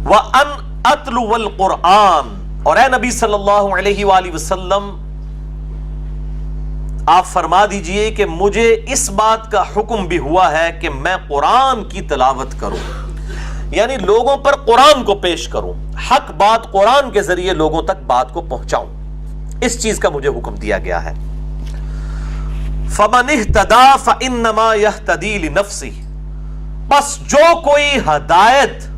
وَأَنْ أَتْلُوَ الْقُرْآنَ، اور اے نبی صلی اللہ علیہ وآلہ وسلم آپ فرما دیجئے کہ مجھے اس بات کا حکم بھی ہوا ہے کہ میں قرآن کی تلاوت کروں، یعنی لوگوں پر قرآن کو پیش کروں، حق بات قرآن کے ذریعے لوگوں تک بات کو پہنچاؤں، اس چیز کا مجھے حکم دیا گیا ہے۔ فَمَنِ اهْتَدَىٰ فَإِنَّمَا يَهْتَدِي لِنَفْسِهِ، بس جو کوئی ہدایت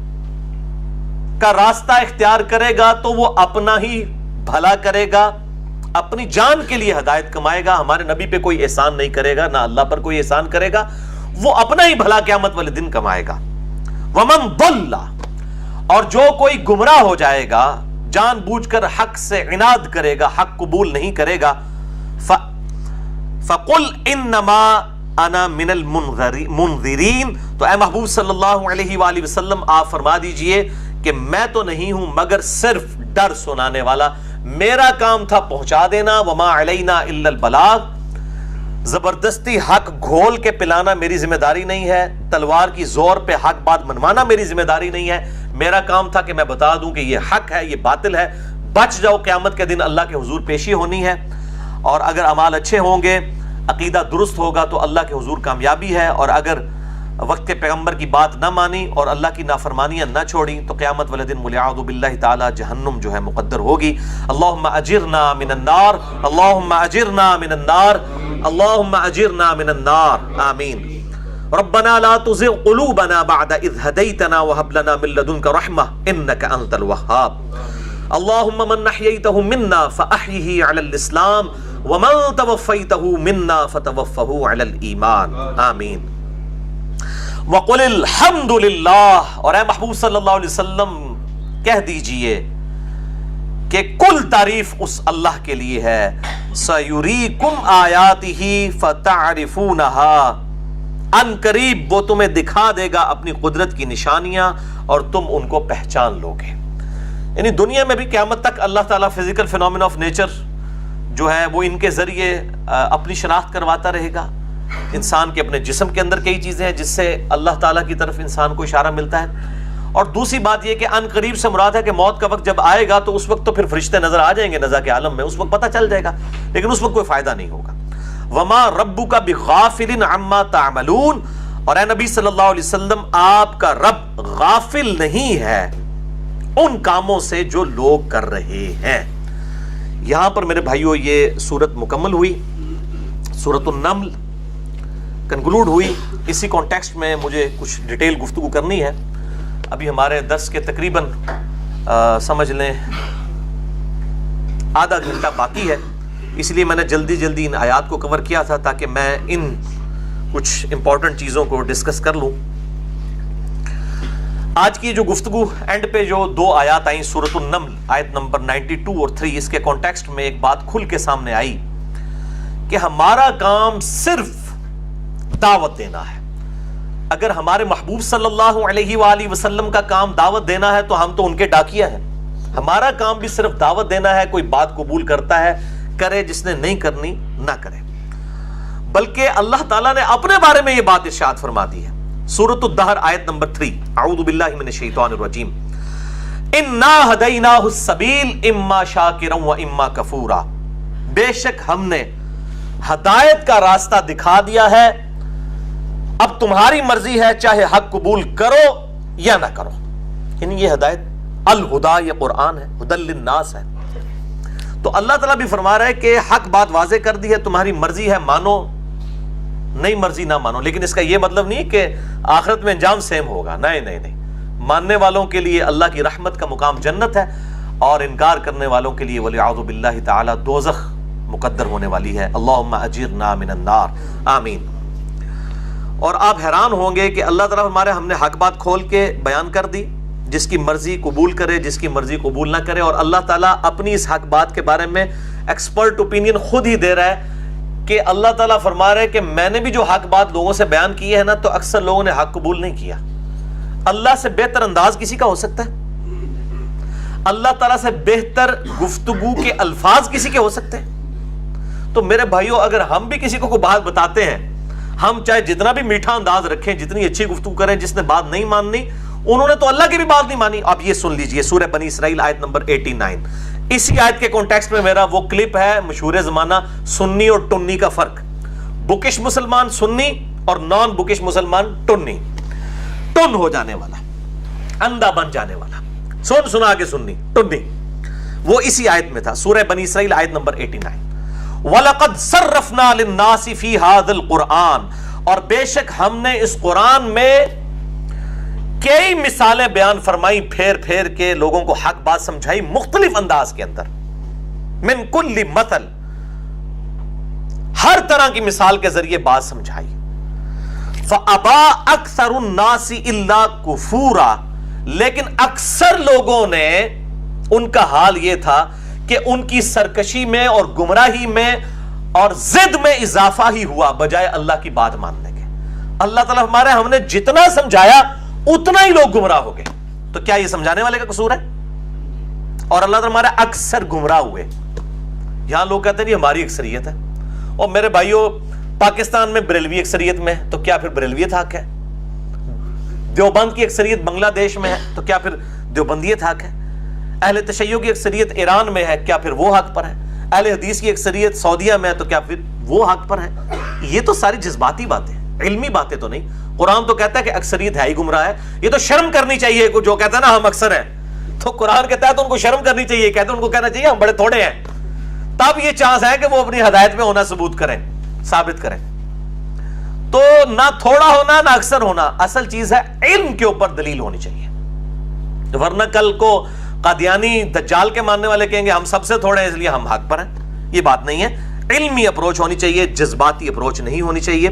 کا راستہ اختیار کرے گا تو وہ اپنا ہی بھلا کرے گا، اپنی جان کے لیے ہدایت کمائے گا، ہمارے نبی پہ کوئی احسان نہیں کرے گا، نہ اللہ پر کوئی احسان کرے گا، وہ اپنا ہی بھلا قیامت والے دن کمائے گا۔ وَمَن ضَلَّ، اور جو کوئی گمراہ ہو جائے گا، جان بوجھ کر حق سے عناد کرے گا، حق قبول نہیں کرے گا، فَقُلْ إِنَّمَا أَنَا مِنَ الْمُنذِرِينَ، تو اے محبوب صلی اللہ علیہ وآلہ وسلم آپ فرما دیجئے کہ میں تو نہیں ہوں مگر صرف ڈر سنانے والا، میرا کام تھا پہنچا دینا، وَمَا عَلَيْنَا إِلَّا الْبَلَاغُ، زبردستی حق گھول کے پلانا میری ذمہ داری نہیں ہے، تلوار کی زور پہ حق بات منوانا میری ذمہ داری نہیں ہے، میرا کام تھا کہ میں بتا دوں کہ یہ حق ہے، یہ باطل ہے، بچ جاؤ، قیامت کے دن اللہ کے حضور پیشی ہونی ہے، اور اگر اعمال اچھے ہوں گے، عقیدہ درست ہوگا تو اللہ کے حضور کامیابی ہے، اور اگر وقت کے پیغمبر کی بات نہ مانی اور اللہ کی نافرمانیاں نہ چھوڑی تو قیامت والے دن والعیاذ باللہ تعالی جہنم جو ہے مقدر ہوگی۔ اللہم اجرنا من النار، اللہم اجرنا من النار، اللہم اجرنا من النار، آمین۔ ربنا لا تزغ قلوبنا بعد اذ هديتنا وهب لنا من لدنك رحمة انك انت الوهاب۔ اللهم من احييته منا فاحيه على الاسلام ومن توفيته منا فتوفه على الايمان، آمین۔ وَقُلِ الْحَمْدُ لِلَّهِ، اور اے محبوب صلی اللہ علیہ وسلم کہہ دیجئے کہ کل تعریف اس اللہ کے لیے ہے، سَيُرِيكُمْ آيَاتِهِ فَتَعْرِفُونَهَا، ان قریب وہ تمہیں دکھا دے گا اپنی قدرت کی نشانیاں اور تم ان کو پہچان لوگے۔ یعنی دنیا میں بھی قیامت تک اللہ تعالیٰ فزیکل فینومینا آف نیچر جو ہے وہ ان کے ذریعے اپنی شناخت کرواتا رہے گا۔ انسان کے اپنے جسم کے اندر کئی چیزیں ہیں جس سے اللہ تعالیٰ کی طرف انسان کو اشارہ ملتا ہے، اور دوسری بات یہ کہ ان قریب سے مراد ہے کہ موت کا وقت جب آئے گا تو اس وقت تو پھر فرشتے نظر آ جائیں گے نزا کے عالم میں، اس وقت پتہ چل جائے گا، لیکن اس وقت کوئی فائدہ نہیں ہوگا۔ وما ربک بغافل عما تعملون، اور اے نبی صلی اللہ علیہ وسلم آپ کا رب غافل نہیں ہے ان کاموں سے جو لوگ کر رہے ہیں۔ یہاں پر میرے بھائیو یہ سورت مکمل ہوئی، سورت النمل کنکلوڈ ہوئی۔ اسی کانٹیکسٹ میں مجھے کچھ ڈیٹیل گفتگو کرنی ہے، ابھی ہمارے درس کے تقریباً سمجھ لیں آدھا گھنٹہ باقی ہے، اس لیے میں نے جلدی ان آیات کو کور کیا تھا تاکہ میں ان کچھ امپورٹنٹ چیزوں کو ڈسکس کر لوں۔ آج کی جو گفتگو اینڈ پہ جو دو آیات آئیں سورۃ النمل آیت نمبر 92 اور 3، اس کے کانٹیکسٹ میں ایک بات کھل کے سامنے آئی کہ ہمارا کام صرف دعوت دینا ہے۔ اگر ہمارے محبوب صلی اللہ علیہ وآلہ وسلم کا کام دعوت دینا ہے تو ہم تو ان کے ڈاکیا ہیں، ہمارا کام بھی صرف دعوت دینا ہے۔ کوئی بات قبول کرتا ہے کرے، جس نے نہیں کرنی نہ کرے۔ بلکہ اللہ تعالیٰ نے اپنے بارے میں یہ بات ارشاد فرما دی ہے، سورۃ الدہر آیت نمبر 3، اعوذ باللہ من الشیطان الرجیم، انا ہدیناہ السبیل اما شاکرا و اما کفورا، بے شک ہم نے ہدایت کا راستہ دکھا دیا ہے، اب تمہاری مرضی ہے چاہے حق قبول کرو یا نہ کرو۔ یعنی یہ ہدایت الہدا، یہ قرآن ہے، ہدی للناس ہے۔ تو اللہ تعالیٰ بھی فرما رہا ہے کہ حق بات واضح کر دی ہے، تمہاری مرضی ہے مانو، نہیں مرضی نہ مانو، لیکن اس کا یہ مطلب نہیں کہ آخرت میں انجام سیم ہوگا، نہیں، ماننے والوں کے لیے اللہ کی رحمت کا مقام جنت ہے، اور انکار کرنے والوں کے لیے والعیاذ باللہ تعالی دوزخ مقدر ہونے والی ہے۔ اللہم اجرنا من النار، آمین۔ اور آپ حیران ہوں گے کہ اللہ تعالیٰ ہمارے ہم نے حق بات کھول کے بیان کر دی، جس کی مرضی قبول کرے، جس کی مرضی قبول نہ کرے، اور اللہ تعالیٰ اپنی اس حق بات کے بارے میں ایکسپرٹ اوپینین خود ہی دے رہا ہے کہ اللہ تعالیٰ فرما رہے کہ میں نے بھی جو حق بات لوگوں سے بیان کی ہے نا، تو اکثر لوگوں نے حق قبول نہیں کیا۔ اللہ سے بہتر انداز کسی کا ہو سکتا ہے؟ اللہ تعالیٰ سے بہتر گفتگو کے الفاظ کسی کے ہو سکتے ہیں؟ تو میرے بھائیوں، اگر ہم بھی کسی کو کوئی بات بتاتے ہیں، ہم چاہے جتنا بھی میٹھا انداز رکھیں، جتنی اچھی گفتگو کریں، جس نے بات نہیں ماننی انہوں نے تو اللہ کی بھی بات نہیں مانی. اب یہ سن لیجئے سورہ بنی اسرائیل آیت نمبر 89. اسی آیت کے کانٹیکسٹ میں میرا وہ کلپ ہے مشہور زمانہ سنی اور ٹنی کا فرق. بکش مسلمان سنی اور نان بکش مسلمان ٹنی. ٹن ہو جانے والا, اندھا بن جانے والا, سنا کے سنی ٹنی, وہ اسی آیت میں تھا سورہ بنی اسرائیل آیت نمبر 89. وَلَقَدْ صَرَّفْنَا لِلنَّاسِ فِي هَذَا الْقُرْآنِ, اور بے شک ہم نے اس قرآن میں کئی مثالیں بیان فرمائی, پھیر پھیر کے لوگوں کو حق بات سمجھائی مختلف انداز کے اندر. من کل مثل, ہر طرح کی مثال کے ذریعے بات سمجھائی. فَأَبَا أَكْثَرُ النَّاسِ إِلَّا كُفُورًا, لیکن اکثر لوگوں نے, ان کا حال یہ تھا کہ ان کی سرکشی میں اور گمراہی میں اور ضد میں اضافہ ہی ہوا بجائے اللہ کی بات ماننے کے. اللہ تعالیٰ ہمارے ہم نے جتنا سمجھایا اتنا ہی لوگ گمراہ ہو گئے. تو کیا یہ سمجھانے والے کا قصور ہے؟ اور اللہ تعالیٰ ہمارے اکثر گمراہ ہوئے. یہاں لوگ کہتے ہیں ہماری اکثریت ہے, اور میرے بھائیوں پاکستان میں بریلوی اکثریت میں ہے, تو کیا پھر بریلویت حق ہے؟ دیوبند کی اکثریت بنگلہ دیش میں ہے, تو کیا پھر دیوبندیت حق ہے؟ اہل تشیع کی اکثریت ایران میں ہے, کیا پھر وہ حق پر ہے؟ اہل حدیث کی اکثریت سعودیہ میں ہے, تو کیا پھر وہ حق پر ہے؟ یہ تو ساری جذباتی باتیں, علمی باتیں تو نہیں. قرآن تو کہتا ہے کہ اکثریت ہے ہی گمراہ ہے. یہ تو شرم کرنی چاہیے جو کہتا ہے نا ہم اکثر ہیں, تو قرآن کہتا ہے تو ان کو شرم کرنی چاہیے, کہتے ہیں ان کو کہنا چاہیے ہم بڑے تھوڑے ہیں. تب یہ چانس ہے کہ وہ اپنی ہدایت میں ہونا ثبوت کریں, ثابت کریں. تو نہ تھوڑا ہونا نہ اکثر ہونا, اصل چیز ہے علم کے اوپر دلیل ہونی چاہیے. ورنہ کل کو قادیانی دجال کے ماننے والے کہیں گے ہم سب سے تھوڑے ہیں اس لیے ہم حق پر ہیں. یہ بات نہیں ہے. علمی اپروچ ہونی چاہیے, جذباتی اپروچ نہیں ہونی چاہیے.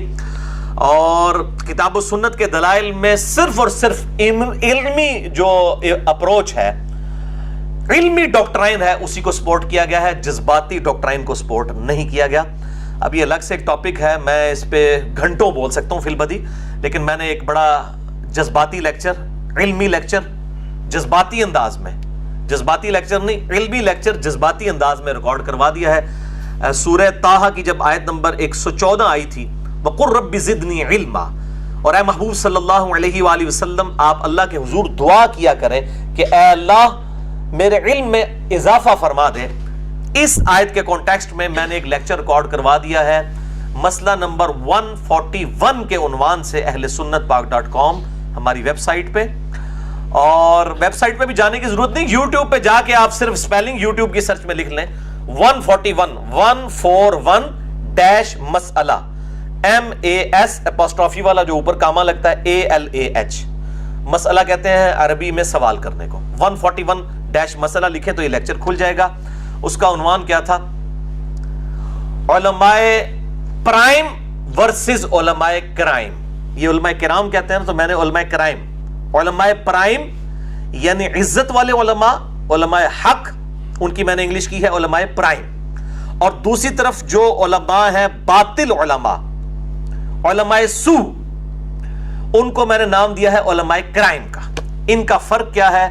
اور کتاب و سنت کے دلائل میں صرف اور صرف علمی جو اپروچ ہے, علمی ڈاکٹرائن ہے, اسی کو سپورٹ کیا گیا ہے, جذباتی ڈاکٹرائن کو سپورٹ نہیں کیا گیا. اب یہ الگ سے ایک ٹاپک ہے, میں اس پہ گھنٹوں بول سکتا ہوں فی البدی, لیکن میں نے ایک بڑا جذباتی لیکچر, علمی لیکچر جذباتی انداز میں, جذباتی لیکچر نہیں علمی لیکچر جذباتی انداز میں ریکارڈ کروا دیا ہے. سورہ طٰہٰ کی جب آیت نمبر 114 آئی تھی, وَقُلْ رَبِّ زِدْنِي عِلْمًا, اور اے محبوب صلی اللہ علیہ وآلہ وسلم آپ اللہ کے حضور دعا کیا کریں کہ اے اللہ میرے علم میں اضافہ فرما دے. اس آیت کے کانٹیکسٹ میں میں نے ایک لیکچر ریکارڈ کروا دیا ہے, مسئلہ نمبر 141 کے عنوان سے, اہل سنت پاک.com ہماری ویب سائٹ پہ. اور ویب سائٹ پہ بھی جانے کی ضرورت نہیں, یوٹیوب پہ جا کے آپ صرف سپیلنگ یوٹیوب کی سرچ میں لکھ لیں 141 مسئلہ, MAS اپوسٹرافی والا جو اوپر کاما لگتا ہے ALAH, مسئلہ کہتے ہیں عربی میں سوال کرنے کو. 141 مسئلہ لکھیں تو یہ لیکچر کھل جائے گا. اس کا عنوان کیا تھا؟ علماء پرائم ورسز علماء کرائم. یہ علماء کرام کہتے ہیں نا, تو میں نے علماء کرائم, علماء پرائم یعنی عزت والے علماء, علماء حق, ان کی میں نے انگلش کی ہے علماء پرائم. اور دوسری طرف جو علماء ہیں باطل علماء, علماء سو, ان کو میں نے نام دیا ہے علماء کرائم کا. ان کا فرق کیا ہے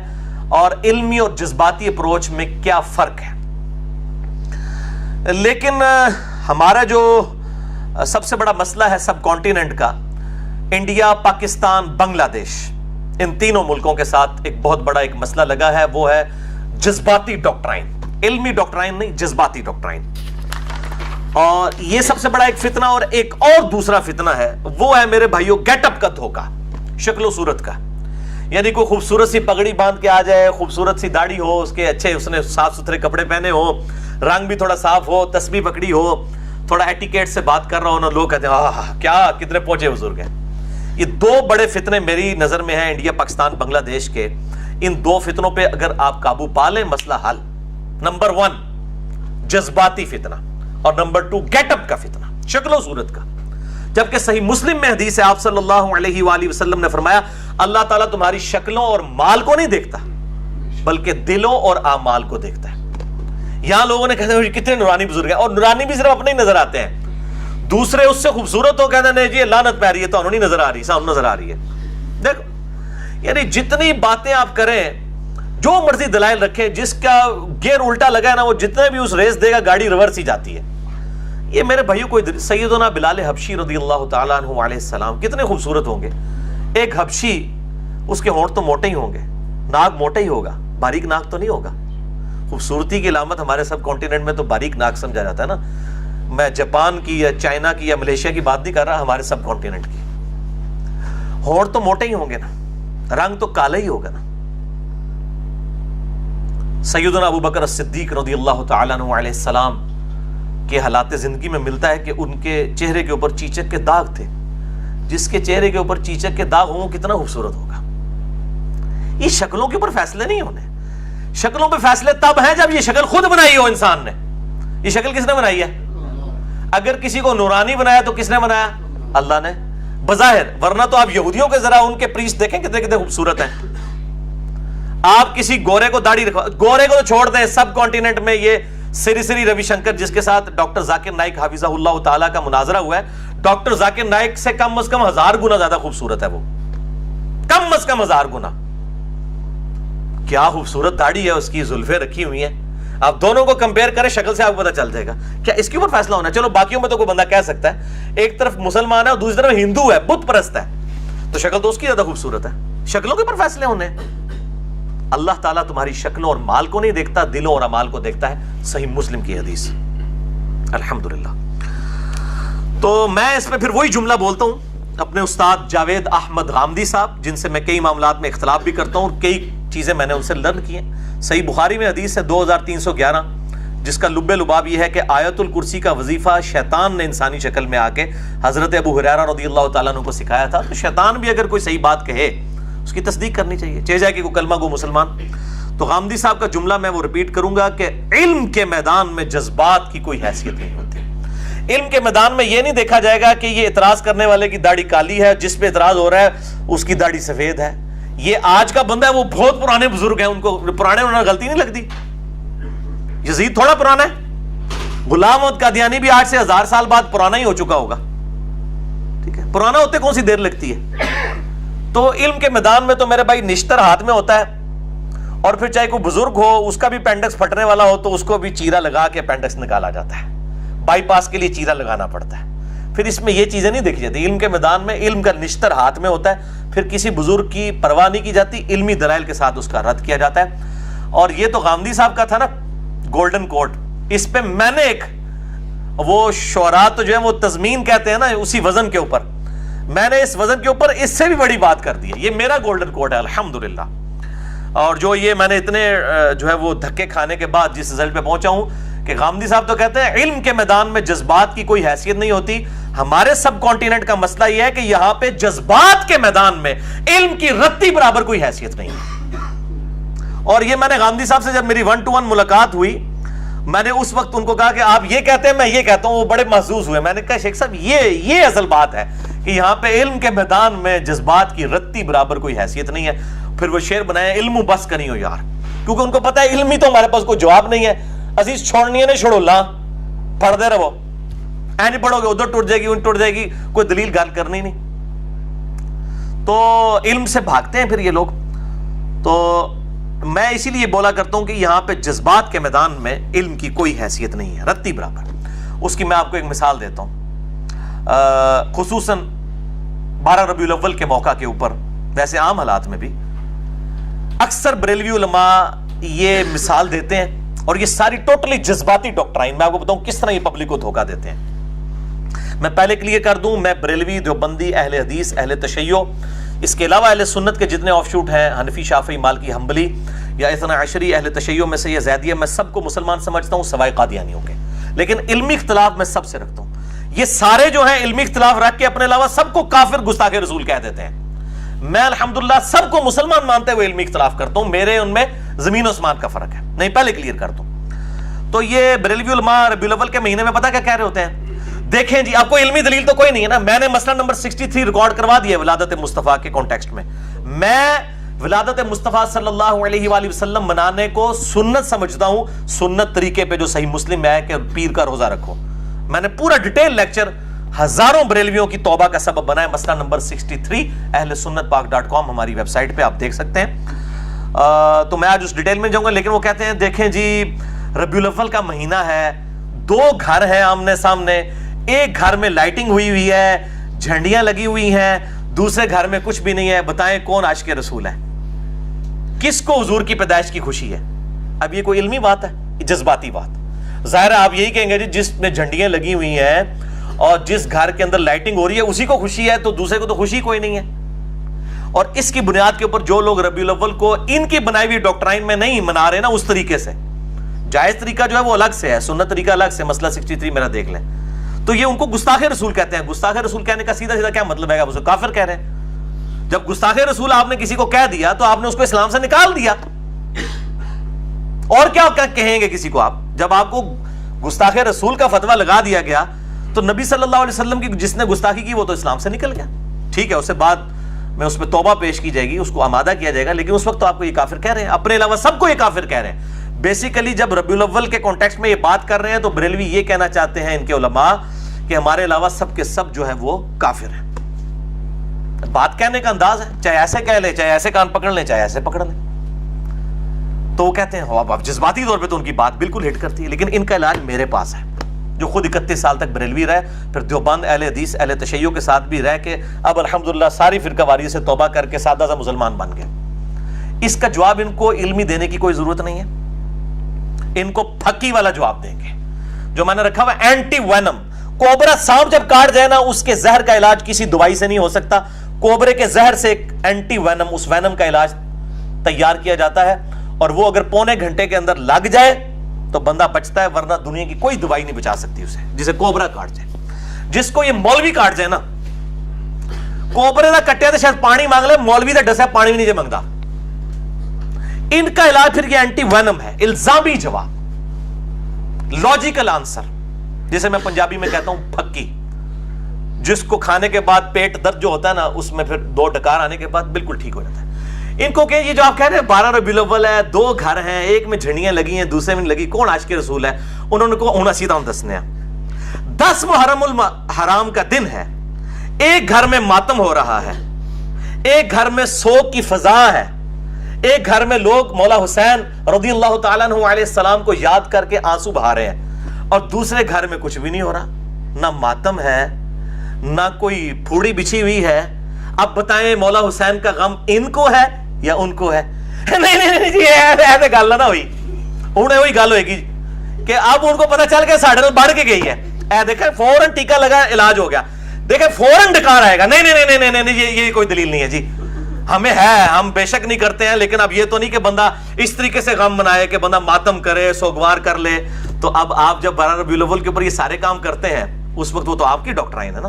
اور علمی اور جذباتی اپروچ میں کیا فرق ہے؟ لیکن ہمارا جو سب سے بڑا مسئلہ ہے سب کانٹیننٹ کا, انڈیا, پاکستان, بنگلہ دیش, ان تینوں ملکوں کے ساتھ ایک بہت بڑا ایک مسئلہ لگا ہے, وہ ہے جذباتی ڈاکٹرائن. علمی ڈاکٹرائن نہیں, جذباتی ڈاکٹرائن. اور یہ سب سے بڑا ایک فتنہ. اور ایک اور دوسرا فتنہ ہے, وہ ہے میرے بھائیوں گیٹ اپ کا دھوکہ, شکل و صورت کا. یعنی کوئی خوبصورت سی پگڑی باندھ کے آ جائے, خوبصورت سی داڑھی ہو اس کے, اچھے اس نے صاف ستھرے کپڑے پہنے ہو, رنگ بھی تھوڑا صاف ہو, تسبیح پکڑی ہو, تھوڑا ایٹیکیٹ سے بات کر رہا ہو نا, لوگ کہتے ہیں آہ کیا کتنے پہنچے بزرگ ہیں. یہ دو بڑے فتنے میری نظر میں ہیں انڈیا, پاکستان, بنگلہ دیش کے. ان دو فتنوں پہ اگر آپ قابو پا لیں مسئلہ حل. نمبر 1 جذباتی فتنہ, اور نمبر 2 گیٹ اپ کا فتنہ, شکل و صورت کا. جبکہ صحیح مسلم میں حدیث ہے, آپ صلی اللہ علیہ وآلہ وسلم نے فرمایا اللہ تعالیٰ تمہاری شکلوں اور مال کو نہیں دیکھتا بلکہ دلوں اور اعمال کو دیکھتا ہے. یہاں لوگوں نے کہتے ہیں کتنے نورانی بزرگ ہیں, اور نورانی بھی صرف اپنے ہی نظر آتے ہیں, دوسرے اس سے خوبصورت ہو کہتے ہیں نہیں جی لعنت پہ رہی ہے, تو انہوں نہیں نظر آ رہی, سامنے نظر آ رہی ہے. دیکھو یعنی جتنی باتیں آپ کریں, جو مرضی دلائل رکھیں, جس کا گیئر الٹا لگا ہے نا وہ جتنے بھی اس ریس دے گا گاڑی ریورس ہی جاتی ہے. یہ میرے بھائیوں کوئی سیدنا بلال حبشی رضی اللہ تعالیٰ عنہ علیہ السلام کتنے خوبصورت ہوں گے. ایک حبشی اس کے ہونٹ تو موٹے ہی ہوں گے, ناک موٹا ہی ہوگا, باریک ناک تو نہیں ہوگا. خوبصورتی کی علامت ہمارے سب کانٹیننٹ میں تو باریک ناک سمجھا جاتا ہے نا. میں جاپان کی یا چائنا کی یا ملیشیا کی بات نہیں کر رہا, ہمارے سب کانٹیننٹ کی. ہونٹ تو موٹے ہی ہوں گے نا, رنگ تو کالا ہی ہوگا نا. سیدنا ابو بکر الصدیق رضی اللہ تعالیٰ عنہ علیہ السلام کے حالات زندگی میں ملتا ہے کہ ان کے چہرے کے اوپر چیچک کے داغ تھے. جس کے چہرے کے اوپر چیچک کے داغ ہوں کتنا خوبصورت ہوگا. یہ شکلوں کے اوپر فیصلے نہیں ہونے, شکلوں پہ فیصلے تب ہیں جب یہ شکل خود بنائی ہو انسان نے. یہ شکل کس نے بنائی ہے؟ اگر کسی کو نورانی بنایا تو کس نے بنایا؟ اللہ نے بظاہر. ورنہ تو آپ یہودیوں کے ذرا ان کے پریسٹ دیکھیں کتنے کتنے خوبصورت ہیں. آپ کسی گورے کو داڑھی رکھوا, گورے کو تو چھوڑ دیں, سب کانٹیننٹ میں یہ سری سری روی شنکر جس کے ساتھ ڈاکٹر ذاکر نائک حافظہ اللہ تعالیٰ کا مناظرہ ہوا ہے, ڈاکٹر ذاکر نائک سے کم از کم 1000 گنا زیادہ خوبصورت ہے وہ, کم از کم 1000 گنا. کیا خوبصورت داڑھی ہے اس کی, زلفیں رکھی ہوئی ہیں. آپ دونوں کو کمپیئر کریں, شکل سے آپ کو پتہ چل جائے گا. کیا اس کے اوپر فیصلہ ہونا ہے؟ چلو باقیوں میں تو کوئی بندہ کہہ سکتا ہے, ایک طرف مسلمان ہے اور دوسری طرف ہندو ہے, بت پرست ہے, تو شکل تو اس کی زیادہ خوبصورت ہے. شکلوں کے اوپر فیصلے ہونے. اللہ تعالیٰ تمہاری شکلوں اور مال کو نہیں دیکھتا, دلوں اور اعمال کو دیکھتا ہے. صحیح مسلم کی حدیث. الحمدللہ. تو میں اس میں پھر وہی جملہ بولتا ہوں اپنے استاد جاوید احمد غامدی صاحب, جن سے میں کئی معاملات میں اختلاف بھی کرتا ہوں اور کئی چیزیں میں نے ان سے لرن کی ہیں. صحیح بخاری میں حدیث ہے 2311, جس کا لب لباب یہ ہے کہ آیت الکرسی کا وظیفہ شیطان نے انسانی شکل میں آ کے حضرت ابو ہریرہ رضی اللہ تعالیٰ عنہ کو سکھایا تھا. تو شیطان بھی اگر کوئی صحیح بات کہے اس کی تصدیق کرنی چاہیے, چاہے جائے کہ کوئی کلمہ گو مسلمان. تو غامدی صاحب کا جملہ میں وہ ریپیٹ کروں گا کہ علم کے میدان میں جذبات کی کوئی حیثیت نہیں ہوتی. علم کے میدان میں یہ نہیں دیکھا جائے گا کہ یہ اعتراض کرنے والے کی داڑھی کالی ہے, جس پہ اعتراض ہو رہا ہے اس کی داڑھی سفید ہے. یہ آج کا بندہ ہے, وہ بہت پرانے بزرگ ہیں, ان کو پرانے انہوں نے غلطی نہیں لگتی. یزید تھوڑا پرانا ہے, غلام احمد قادیانی بھی آج سے 1000 سال بعد پرانا ہی ہو چکا ہوگا. ٹھیک ہے, پرانا ہوتے کون سی دیر لگتی ہے. تو علم کے میدان میں تو میرے بھائی نشتر ہاتھ میں ہوتا ہے, اور پھر چاہے کوئی بزرگ ہو, اس کا بھی اپینڈکس پھٹنے والا ہو تو اس کو بھی چیرا لگا کے اپینڈکس نکالا جاتا ہے. بائی پاس کے لیے چیرا لگانا پڑتا ہے. پھر اس میں یہ چیزیں نہیں دیکھی جاتی. علم کے میدان میں علم کا نشتر ہاتھ میں ہوتا ہے, پھر کسی بزرگ کی پرواہ نہیں کی جاتی, علمی دلائل کے ساتھ اس کا رد کیا جاتا ہے. اور یہ تو غامدی صاحب کا تھا نا گولڈن کوٹ, اس پہ میں نے ایک وہ شعراء تو جو ہے وہ تضمین کہتے ہیں نا, اسی وزن کے اوپر میں نے اس وزن کے اوپر اس سے بھی بڑی بات کر دی ہے. یہ میرا گولڈن کوٹ ہے الحمدللہ. اور جو یہ میں نے اتنے جو ہے وہ دھکے کھانے کے بعد جس رزلٹ پہ پہنچا ہوں کہ غامدی صاحب تو کہتے ہیں علم کے میدان میں جذبات کی کوئی حیثیت نہیں ہوتی. ہمارے سب کانٹیننٹ کا مسئلہ یہ ہے کہ یہاں پہ جذبات کے میدان میں علم کی رتی برابر کوئی حیثیت نہیں ہے. اور یہ میں نے غامدی صاحب سے جب میری 1-to-1 ملاقات ہوئی, میں نے اس وقت ان کو کہا کہ آپ یہ کہتے ہیں, میں یہ کہتا ہوں. وہ بڑے محظوظ ہوئے. میں نے کہا شیخ صاحب یہ اصل بات ہے کہ یہاں پہ علم کے میدان میں جذبات کی رتی برابر کوئی حیثیت نہیں ہے. پھر وہ شعر بنایا, علم بس کریں ہو یار, کیونکہ ان کو پتا ہے علم ہی تو ہمارے پاس کوئی جواب نہیں ہے. عزیز چھوڑنی ہے نہیں چھوڑو لا, پڑھ دے رہو, اے نہیں پڑھو گے ادھر ٹوٹ جائے گی ان ٹوٹ جائے گی, کوئی دلیل گال کرنی نہیں. تو علم سے بھاگتے ہیں پھر یہ لوگ. تو میں اسی لیے بولا کرتا ہوں کہ یہاں پہ جذبات کے میدان میں علم کی کوئی حیثیت نہیں ہے رتی برابر. اس کی میں آپ کو ایک مثال دیتا ہوں. خصوصاً 12 ربیع الاول کے موقع کے اوپر, ویسے عام حالات میں بھی اکثر بریلوی علماء یہ مثال دیتے ہیں, اور یہ ساری ٹوٹلی جذباتی ڈاکٹرائن. میں آپ کو بتاؤں کس طرح یہ پبلک کو دھوکہ دیتے ہیں. میں پہلے کلیئر کر دوں, میں بریلوی, دیوبندی, اہل حدیث, اہل تشیع, اس کے علاوہ اہل سنت کے جتنے آف شوٹ ہیں, حنفی, شافعی, مالکی, حنبلی یا اثنا عشری, اہل تشیع میں سے یا زیدیہ, میں سب کو مسلمان سمجھتا ہوں سوائے قادیانیوں کے. لیکن علمی اختلاف میں سب سے رکھتا ہوں. یہ سارے جو ہیں علمی اختلاف رکھ کے اپنے علاوہ سب کو کافر, گستاخ رسول کہہ دیتے ہیں. میں الحمدللہ سب کو مسلمان مانتے ہوئے علمی اختلاف کرتا ہوں. میرے ان میں زمین و آسمان کا فرق ہے. نہیں, پہلے کلیئر کر دوں. تو یہ بریلوی علماء ربیع الاول کے مہینے میں پتہ کیا کہہ رہے ہوتے ہیں, دیکھیں جی آپ کو علمی دلیل تو کوئی نہیں ہے نا. میں نے مسئلہ نمبر 63 ریکارڈ کروا دیا ولادت مصطفیٰ کے کانٹیکسٹ میں. میں ولادت مصطفیٰ صلی اللہ علیہ وآلہ وسلم منانے کو سنت سمجھتا ہوں, سنت طریقے پہ جو صحیح مسلم میں ہے کہ پیر کا روزہ رکھو. میں نے پورا ڈیٹیل لیکچر ہزاروں بریلویوں کی توبہ کا سبب بنا ہے. مسئلہ نمبر 63 اہل سنت پاک.com ہماری ویب سائٹ پہ آپ دیکھ سکتے ہیں. تو میں آج اس ڈیٹیل میں جاؤں گا, لیکن وہ کہتے ہیں دیکھیں جی ربیع الاول کا مہینہ ہے, 2 گھر ہیں آمنے سامنے, ایک گھر میں لائٹنگ ہوئی ہے, جھنڈیاں لگی ہوئی ہیں, دوسرے گھر میں کچھ بھی نہیں ہے. بتائیں کون عاشق رسول ہے؟ کس کو حضور کی پیدائش کی خوشی ہے؟ اب یہ کوئی علمی بات ہے؟ جذباتی بات. ظاہر ہے آپ یہی کہیں گے جس میں جھنڈیاں لگی ہوئی ہیں اور جس گھر کے اندر لائٹنگ ہو رہی ہے اسی کو خوشی ہے, تو دوسرے کو تو خوشی کوئی نہیں ہے. اور اس کی بنیاد کے اوپر جو لوگ ربیع الاول کو ان کی بنائی ہوئی ڈاکٹرائن میں نہیں منا رہے نا اس طریقے سے, جائز طریقہ جو ہے وہ الگ سے ہے, سنت طریقہ الگ سے, مسئلہ 63 میرا دیکھ لیں, تو یہ ان کو گستاخ رسول کہتے ہیں. گستاخ رسول کہنے کا سیدھا سیدھا کیا مطلب ہے؟ آپ اسے کافر کہہ رہے ہیں. جب گستاخ رسول آپ نے کسی کو کہہ دیا تو آپ نے اس کو اسلام سے نکال دیا. اور کیا کہیں گے کسی کو آپ؟ جب آپ کو گستاخ رسول کا فتویٰ لگا دیا گیا تو نبی صلی اللہ علیہ وسلم کی جس نے گستاخی کی وہ تو اسلام سے نکل گیا. ٹھیک ہے, اس سے بعد میں اس پہ توبہ پیش کی جائے گی, اس کو آمادہ کیا جائے گا, لیکن اس وقت تو آپ کو یہ کافر کہہ رہے ہیں, اپنے علاوہ سب کو یہ کافر کہہ رہے ہیں. بیسیکلی جب ربیع الاول کے کانٹیکسٹ میں یہ بات کر رہے ہیں تو بریلوی یہ کہنا چاہتے ہیں ان کے علماء کہ ہمارے علاوہ سب کے سب جو ہے وہ کافر ہیں. بات کہنے کا انداز ہے, چاہے ایسے کہہ لیں, چاہے ایسے کان پکڑ لیں, چاہے ایسے پکڑ لیں. تو وہ کہتے ہیں اب جذباتی طور پہ تو ان کی بات بالکل ہٹ کرتی ہے, لیکن ان کا علاج میرے پاس ہے, جو خود 31 سال تک بریلوی رہے, پھر دیوبند اہل حدیث اہل تشیع کے ساتھ بھی رہ کے اب الحمدللہ ساری فرقہ واریت سے توبہ کر کے سادہ سا مسلمان بن گئے. اس کا جواب ان کو علمی دینے کی کوئی ضرورت نہیں ہے, ان کو پھکی والا جواب دیں گے جو میں نے رکھا ہوا اینٹی وینم. کوبرا سانپ جب کاٹ جائے نا اس کے زہر کا علاج کسی دوائی سے نہیں ہو سکتا, کوبرے کے زہر سے ایک اینٹی وینم, اس وینم کا علاج تیار کیا جاتا ہے, اور وہ اگر پونے گھنٹے کے اندر لگ جائے تو بندہ بچتا ہے, ورنہ دنیا کی کوئی دوائی نہیں بچا سکتی اسے, جسے کوبرا کاٹ جائے. جس کو یہ مولوی کاٹ جائے نا, کوبرے نہ کٹیا تو شاید پانی مانگ لے, مولوی تو ڈسا پانی بھی نہیں مانگتا. ان کا علاج پھر یہ اینٹی وینم ہے, الزامی جواب, لاجیکل آنسر, جسے میں پنجابی میں کہتا ہوں پھکی, جس کو کھانے کے بعد پیٹ درد جو ہوتا ہے نا اس میں پھر 2 ڈکار آنے کے بعد بالکل ٹھیک ہو جاتا ہے. ان کو کہ یہ جو آپ کہہ رہے ہیں 12 ربیع الاول ہے, 2 گھر ہیں, ایک میں جھنڈیاں لگی ہیں, دوسرے میں لگی, کون عاشق رسول ہے؟ انہوں نے کہا سیدھا دسنے 10 محرم الحرام کا دن ہے, ایک گھر میں ماتم ہو رہا ہے, ایک گھر میں سوگ کی فضا ہے, ایک گھر میں لوگ مولا حسین رضی اللہ تعالیٰ عنہ علیہ السلام کو یاد کر کے آنسو بہا رہے ہیں, اور دوسرے گھر میں کچھ بھی نہیں ہو رہا, نہ ماتم ہے نہ کوئی پھوڑی بچھی ہوئی ہے. اب بتائیں مولا حسین کا غم ان کو ہے یا ان کو ہے؟ نہیں جی ایسے گل نہ ہوئی, انہیں وہی گل ہوئے گی کہ اب ان کو پتا چل گیا ساڑھے بڑھ کے گئی ہے, اے دیکھیں فوراً ٹیکا لگا علاج ہو گیا, دیکھیں فوراً ڈکار آئے گا. نہیں یہ کوئی دلیل نہیں ہے جی, ہمیں ہے, ہم بے شک نہیں کرتے ہیں, لیکن اب یہ تو نہیں کہ بندہ اس طریقے سے غم منائے کہ بندہ ماتم کرے, سوگوار کر لے. تو اب آپ جب 12 ربیع الاول کے اوپر یہ سارے کام کرتے ہیں اس وقت وہ تو آپ کی ڈاکٹرائن ہے نا,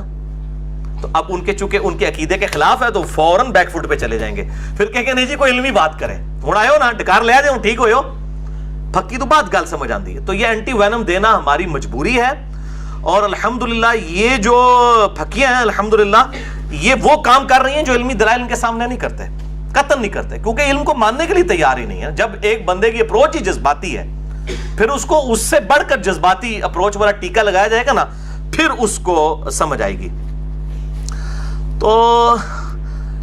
تو اب ان کے چونکہ ان کے عقیدے کے خلاف ہے تو فوراً بیک فٹ پہ چلے جائیں گے, پھر کہیں گے نہیں جی کوئی علمی بات کریں, ہوں آئے ہو نا ڈکار لے جاؤ ٹھیک ہوئے ہو, پھکی تو بات گل سمجھ آندی ہے. تو یہ اینٹی وینم دینا ہماری مجبوری ہے, اور الحمدللہ یہ جو پھکیاں ہیں الحمدللہ یہ وہ کام کر رہی ہیں جو علمی دلائل ان کے سامنے نہیں کرتے, قطعاً نہیں کرتے, کیونکہ علم کو ماننے کے لیے تیار ہی نہیں ہے. جب ایک بندے کی اپروچ ہی جذباتی ہے, پھر اس کو اس سے بڑھ کر جذباتی اپروچ والا ٹیکا لگایا جائے گا نا, پھر اس کو سمجھ آئے گی. تو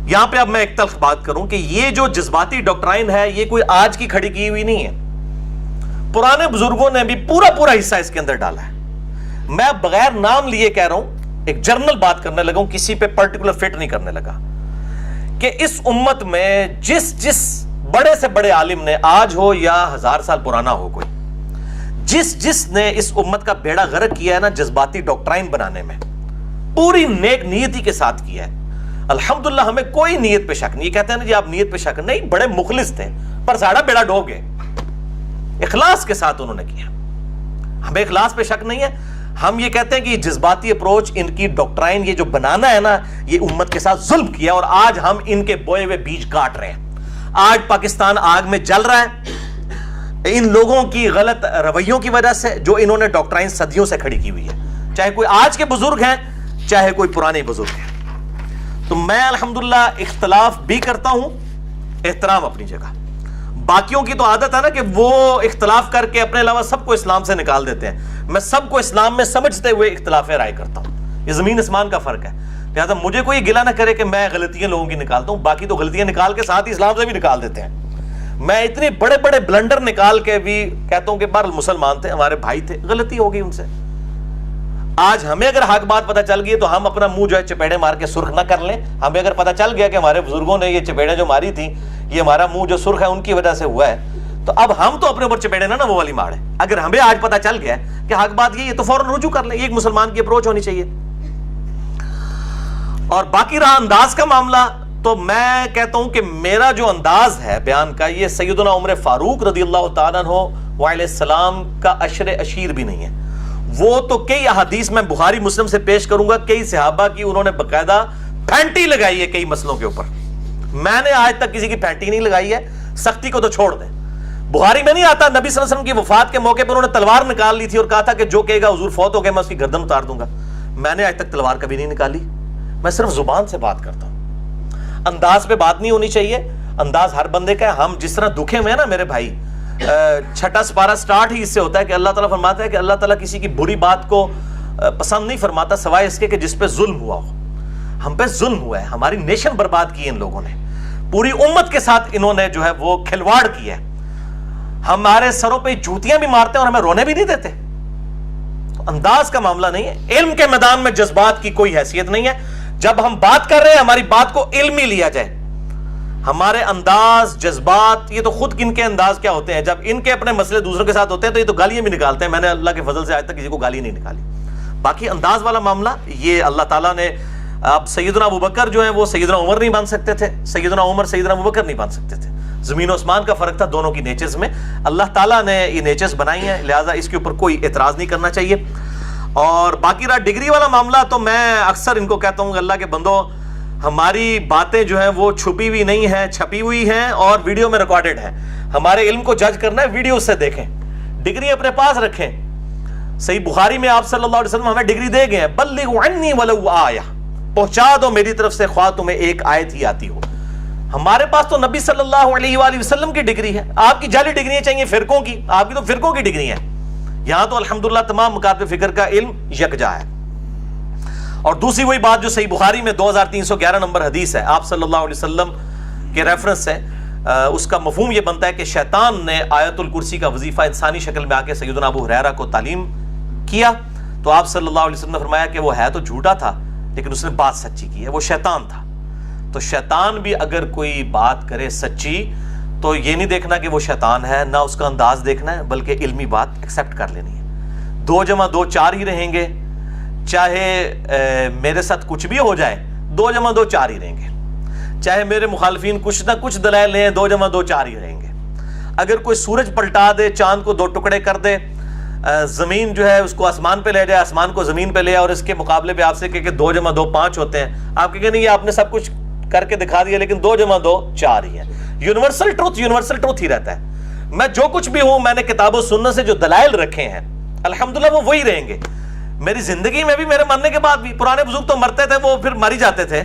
یہاں پہ اب میں ایک تلخ بات کروں کہ یہ جو جذباتی ڈاکٹرائن ہے یہ کوئی آج کی کھڑی کی ہوئی نہیں ہے, پرانے بزرگوں نے بھی پورا حصہ اس کے اندر ڈالا ہے. میں بغیر نام لیے کہہ رہا ہوں, ایک جرنل بات کرنے لگا ہوں, کسی پہ پرٹیکولر فٹ نہیں کرنے لگا, کہ اس امت میں جس بڑے سے بڑے عالم نے, آج ہو یا 1000 سال پرانا ہو کوئی, جس نے اس امت کا بیڑا غرق کیا ہے نا جذباتی ڈاکٹرائن بنانے میں, پوری نیک نیتی کے ساتھ کیا ہے. الحمدللہ ہمیں کوئی نیت پہ شک نہیں. یہ کہتے ہیں نا جی آپ نیت پہ شک نہیں, بڑے مخلص تھے پر ساڑھا بیڑا ڈوب گئے, اخلاص کے ساتھ انہوں نے کیا, ہمیں اخلاص پہ شک نہیں ہے. ہم یہ کہتے ہیں کہ جذباتی اپروچ ان کی ڈاکٹرائن یہ جو بنانا ہے نا یہ امت کے ساتھ ظلم کیا, اور آج ہم ان کے بوئے ہوئے بیج کاٹ رہے ہیں. آج پاکستان آگ میں جل رہا ہے ان لوگوں کی غلط رویوں کی وجہ سے جو انہوں نے ڈاکٹرائن صدیوں سے کھڑی کی ہوئی ہے, چاہے کوئی آج کے بزرگ ہیں چاہے کوئی پرانے بزرگ ہیں. تو میں الحمدللہ اختلاف بھی کرتا ہوں, احترام اپنی جگہ. باقیوں کی تو عادت ہے نا کہ وہ اختلاف کر کے اپنے علاوہ سب کو اسلام سے نکال دیتے ہیں. میں سب کو اسلام میں سمجھتے ہوئے اختلاف رائے کرتا ہوں, یہ زمین اسمان کا فرق ہے. لہٰذا مجھے کوئی گلہ نہ کرے کہ میں غلطیاں لوگوں کی نکالتا ہوں, باقی تو غلطیاں نکال کے ساتھ ہی اسلام سے بھی نکال دیتے ہیں. میں اتنے بڑے بڑے بلنڈر نکال کے بھی کہتا ہوں کہ بہرحال مسلمان تھے, ہمارے بھائی تھے, غلطی ہو گئی ان سے. آج ہمیں اگر حق بات پتہ چل گئی تو ہم اپنا منہ جو ہے چپیڑے مار کے سرخ نہ کر لیں. ہمیں اگر پتہ چل گیا کہ ہمارے بزرگوں نے یہ چپیڑے جو ماری تھیں, یہ ہمارا منہ جو سرخ ہے ان کی وجہ سے ہوا ہے, تو اب ہم تو اپنے اوپر چپیڑے نہ وہ والی مارے. اگر ہمیں آج پتہ چل گیا کہ حق بات یہ تو فوراً رجوع کر لیں. یہ ایک مسلمان کی اپروچ ہونی چاہیے. اور باقی رہا انداز کا معاملہ, تو میں کہتا ہوں کہ میرا جو انداز ہے بیان کا, یہ سیدنا عمر فاروق رضی اللہ تعالیٰ عنہ وعلیہ السلام کا عشر اشیر بھی نہیں ہے. وہ تو کئی احادیث میں بخاری مسلم سے پیش کروں گا, کئی صحابہ کی انہوں نے باقاعدہ پھینٹی لگائی ہے کئی مسئلوں کے اوپر. میں نے آج تک کسی کی پھینٹی نہیں لگائی ہے. سختی کو تو چھوڑ دیں. بخاری میں نہیں آتا نبی صلی اللہ علیہ وسلم کی وفات کے موقع پر انہوں نے تلوار نکال لی تھی اور کہا تھا کہ جو کہے گا حضور فوت ہو گئے میں اس کی گردن اتار دوں گا. میں نے آج تک تلوار کبھی نہیں نکالی. میں صرف زبان سے بات کرتا ہوں. انداز پہ بات نہیں ہونی چاہیے. انداز ہر بندے کا ہے. ہم جس طرح دکھے ہوئے ہیں نا میرے بھائی, چھٹا سپارہ سٹارٹ ہی اس سے ہوتا ہے کہ اللہ تعالیٰ فرماتا ہے کہ اللہ تعالیٰ کسی کی بری بات کو پسند نہیں فرماتا سوائے اس کے کہ جس پہ ظلم ہوا ہو. ہم پہ ظلم ہوا ہے. ہماری نیشن برباد کی ان لوگوں نے. پوری امت کے ساتھ انہوں نے جو ہے وہ کھلواڑ کیا ہے. ہمارے سروں پہ جوتیاں بھی مارتے ہیں اور ہمیں رونے بھی نہیں دیتے. تو انداز کا معاملہ نہیں ہے. علم کے میدان میں جذبات کی کوئی حیثیت نہیں ہے. جب ہم بات کر رہے ہیں ہماری بات کو علمی لیا جائے. ہمارے انداز جذبات یہ تو خود کن کے انداز کیا ہوتے ہیں. جب ان کے اپنے مسئلے دوسروں کے ساتھ ہوتے ہیں تو یہ تو گالیاں بھی نکالتے ہیں. میں نے اللہ کے فضل سے آج تک کسی کو گالی نہیں نکالی. باقی انداز والا معاملہ یہ اللہ تعالیٰ نے, اب سیدنا ابوبکر جو ہیں وہ سیدنا عمر نہیں بن سکتے تھے, سیدنا عمر سیدنا ابوبکر نہیں بن سکتے تھے. زمین و آسمان کا فرق تھا دونوں کی نیچرز میں. اللہ تعالیٰ نے یہ نیچرز بنائی ہیں, لہٰذا اس کے اوپر کوئی اعتراض نہیں کرنا چاہیے. اور باقی رہا ڈگری والا معاملہ, تو میں اکثر ان کو کہتا ہوں کہ اللہ کے بندوں, ہماری باتیں جو ہیں وہ چھپی ہوئی نہیں ہیں, چھپی ہوئی ہیں اور ویڈیو میں ریکارڈڈ ہیں. ہمارے علم کو جج کرنا ہے ویڈیو سے دیکھیں. ڈگری اپنے پاس رکھیں. صحیح بخاری میں آپ صلی اللہ علیہ وسلم ہمیں ڈگری دے گئے ہیں, بلغوا عنی ولو آیہ, پہنچا دو میری طرف سے خواہ تمہیں ایک آیت ہی آتی ہو. ہمارے پاس تو نبی صلی اللہ علیہ وآلہ وسلم کی ڈگری ہے. آپ کی جعلی ڈگریاں چاہیے فرقوں کی, آپ کی تو فرقوں کی ڈگری ہیں. یہاں تو الحمدللہ تمام مکاتب فکر کا علم یکجا ہے. اور دوسری وہی بات جو صحیح بخاری میں 2311 نمبر حدیث ہے, آپ صلی اللہ علیہ وسلم کے ریفرنس سے, اس کا مفہوم یہ بنتا ہے کہ شیطان نے آیت الکرسی کا وظیفہ انسانی شکل میں آ کے سیدنا ابو ہریرہ کو تعلیم کیا. تو آپ صلی اللہ علیہ وسلم نے فرمایا کہ وہ ہے تو جھوٹا تھا لیکن اس نے بات سچی کی ہے, وہ شیطان تھا. تو شیطان بھی اگر کوئی بات کرے سچی تو یہ نہیں دیکھنا کہ وہ شیطان ہے, نہ اس کا انداز دیکھنا ہے, بلکہ علمی بات ایکسیپٹ کر لینی ہے. 2 + 2 4 ہی رہیں گے, چاہے میرے ساتھ کچھ بھی ہو جائے 2 + 2 4 ہی رہیں گے. چاہے میرے مخالفین کچھ نہ کچھ دلائل لیں 2 + 2 4 ہی رہیں گے. اگر کوئی سورج پلٹا دے, چاند کو 2 ٹکڑے کر دے, زمین جو ہے اس کو آسمان پہ لے جائے, آسمان کو زمین پہ لے اور اس کے مقابلے پہ آپ سے کہ 2 + 2 5 ہوتے ہیں, آپ کہیں نہیں آپ نے سب کچھ کر کے دکھا دیا لیکن 2 + 2 4 ہی ہے. یونیورسل ٹروتھ ہی رہتا ہے. میں جو کچھ بھی ہوں میں نے کتاب و سنت سے جو دلائل رکھے ہیں الحمدللہ وہ وہی رہیں گے. میری زندگی میں بھی میرے مرنے کے بعد بھی پرانے بزرگ تو مرتے تھے, وہ پھر مر جاتے تھے,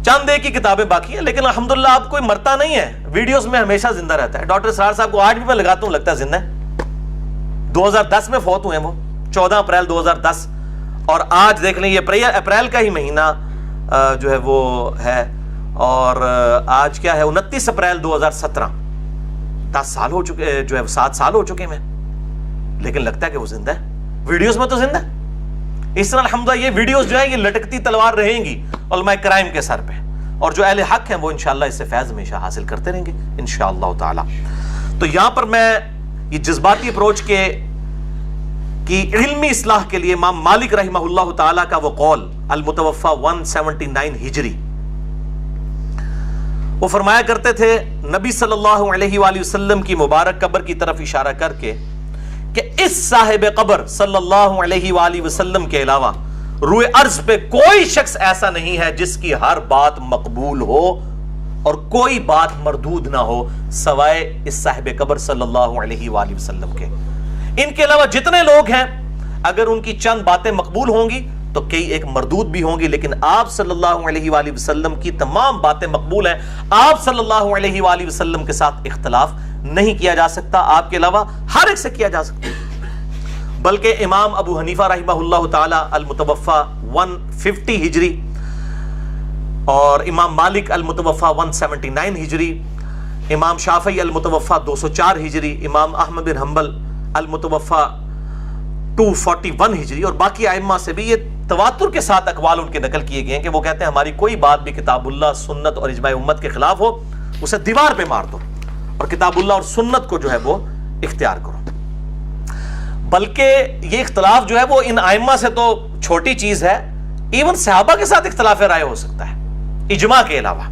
چند ایک کی کتابیں باقی ہیں, لیکن الحمدللہ اب کوئی مرتا نہیں ہے, ویڈیوز میں ہمیشہ زندہ رہتا ہے. ڈاکٹر اسرار صاحب کو آج بھی میں لگاتا ہوں, لگتا ہے زندہ ہے. 2010 میں فوت ہوئے ہیں وہ, 14 اپریل 2010, اور آج دیکھ لیں یہ اپریل کا ہی مہینہ جو ہے وہ ہے, اور آج کیا ہے 29 اپریل 2017. 10 سال ہو چکے, جو ہے 7 سال ہو چکے ہیں, لیکن لگتا ہے کہ وہ زندہ ہے. ویڈیوز میں تو زندہ ہے. اس طرح الحمدللہ یہ ویڈیوز جو ہے یہ لٹکتی تلوار رہیں گی علماء کرائم کے سر پہ, اور جو اہل حق ہیں وہ انشاءاللہ اس سے فیض ہمیشہ حاصل کرتے رہیں گے انشاءاللہ تعالی. تو یہاں پر میں یہ جذباتی اپروچ کی علمی اصلاح کے لیے امام مالک رحمہ اللہ تعالی کا وہ قول المتوفى 179 ہجری, وہ فرمایا کرتے تھے نبی صلی اللہ علیہ وآلہ وسلم کی مبارک قبر کی طرف اشارہ کر کے کہ اس صاحب قبر صلی اللہ علیہ وآلہ وسلم کے علاوہ روئے ارض پہ کوئی شخص ایسا نہیں ہے جس کی ہر بات مقبول ہو اور کوئی بات مردود نہ ہو سوائے اس صاحب قبر صلی اللہ علیہ وآلہ وسلم کے. ان کے علاوہ جتنے لوگ ہیں اگر ان کی چند باتیں مقبول ہوں گی تو کئی ایک مردود بھی ہوں گی, لیکن آپ صلی اللہ علیہ وآلہ وسلم کی تمام باتیں مقبول ہیں. آپ صلی اللہ علیہ وآلہ وسلم کے ساتھ اختلاف نہیں کیا جا سکتا, آپ کے علاوہ ہر ایک سے کیا جا سکتا. بلکہ امام ابو حنیفہ رحمہ اللہ تعالی المتوفى 150 ہجری, اور امام مالک المتوفى 179 ہجری, امام شافعی المتوفى 204 ہجری, امام احمد بن حنبل المتوفى 241 ہجری، اور باقی ائمہ سے بھی یہ تواتر کے ساتھ اقوال ان کے نقل کیے گئے ہیں کہ وہ کہتے ہیں ہماری کوئی بات بھی کتاب اللہ، سنت اور اجماع امت کے خلاف ہو اسے دیوار پہ مار دو اور کتاب اللہ اور سنت کو جو ہے وہ اختیار کرو۔ بلکہ یہ اختلاف جو ہے وہ ان ائمہ سے تو چھوٹی چیز ہے، ایون صحابہ کے ساتھ اختلاف رائے ہو سکتا ہے اجماع کے علاوہ۔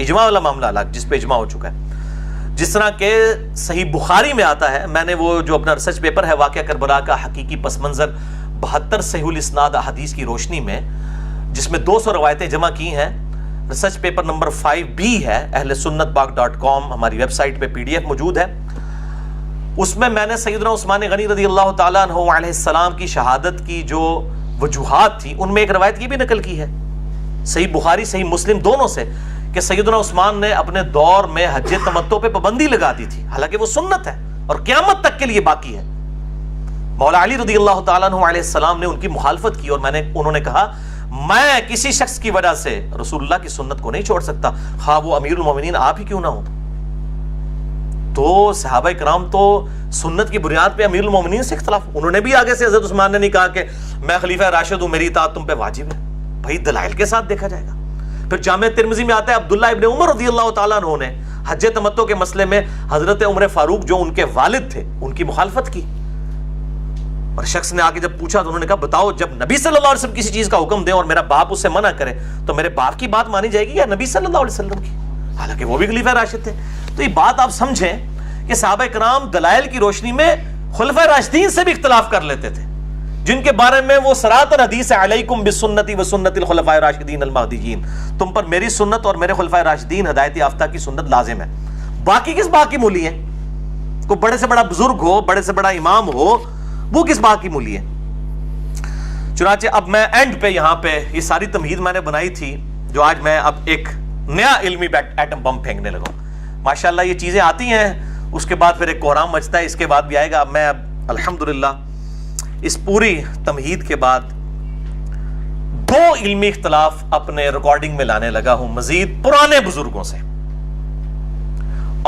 اجماع والا معاملہ الگ جس پہ اجماع ہو چکا ہے، جس طرح کہ صحیح بخاری میں آتا ہے، میں نے وہ جو اپنا ریسرچ پیپر ہے واقعہ کربلا کا حقیقی پس منظر 72 صحیح الاسناد احادیث کی روشنی میں، جس میں 200 روایتیں جمع کی ہیں، ریسرچ پیپر نمبر 5B ہے، اہل سنت پاک.com ہماری ویب سائٹ پہ PDF موجود ہے۔ اس میں نے سیدنا عثمان غنی رضی اللہ تعالیٰ عنہ علیہ السلام کی شہادت کی جو وجوہات تھی، ان میں ایک روایت یہ بھی نقل کی ہے صحیح بخاری صحیح مسلم دونوں سے، کہ سیدنا عثمان نے اپنے دور میں حج تمتع پہ پابندی لگا دی تھی، حالانکہ وہ سنت ہے اور قیامت تک کے لیے باقی ہے۔ مولا علی رضی اللہ تعالیٰ عنہ علیہ السلام نے ان کی مخالفت کی اور انہوں نے کہا میں کسی شخص کی وجہ سے رسول اللہ کی سنت کو نہیں چھوڑ سکتا، خواہ وہ امیر المومنین آپ ہی کیوں نہ ہو۔ تو صحابہ کرام تو سنت کی بنیاد پہ امیر المومنین سے اختلاف، انہوں نے بھی آگے سے حضرت عثمان نے نہیں کہا کہ میں خلیفہ راشد ہوں، میری اطاعت تم پہ واجب ہے، بھائی دلائل کے ساتھ دیکھا جائے گا۔ پھر جامع ترمذی میں آتا ہے عبداللہ ابن عمر رضی اللہ تعالیٰ عنہ نے حج تمتع کے مسئلے میں حضرت عمر فاروق جو ان کے والد تھے ان کی مخالفت کی، اور شخص نے آگے جب پوچھا تو انہوں نے کہا بتاؤ جب نبی صلی اللہ علیہ وسلم کسی چیز کا حکم دیں اور میرا باپ اسے منع کرے تو میرے باپ کی بات مانی جائے گی یا نبی صلی اللہ علیہ وسلم کی، حالانکہ وہ بھی خلیفہ راشد تھے۔ تو یہ بات آپ سمجھیں کہ صحابہ کرام دلائل کی روشنی میں خلفۂ راشدین سے بھی اختلاف کر لیتے تھے، جن کے بارے میں وہ سراتن حدیث ہے علیکم بسنتی و سنت الخلفاء الراشدین المہدیین، تم پر میری سنت اور میرے خلفاء راشدین ہدایت یافتہ کی سنت لازم ہے۔ باقی کس بات کی مولی ہے؟ کوئی بڑے سے بڑا بزرگ ہو، بڑے سے بڑا امام ہو، وہ کس بات کی مولی ہے؟ چنانچہ اب میں اینڈ پہ یہاں پہ یہ ساری تمہید میں نے بنائی تھی جو آج میں اب ایک نیا علمی ایٹم بم پھینکنے لگا ہوں۔ ماشاءاللہ یہ چیزیں آتی ہیں، اس کے بعد پھر ایک کوہرام مچتا ہے، اس کے بعد بھی آئے گا۔ اب میں الحمدللہ اس پوری تمہید کے بعد 2 علمی اختلاف اپنے ریکارڈنگ میں لانے لگا ہوں مزید پرانے بزرگوں سے،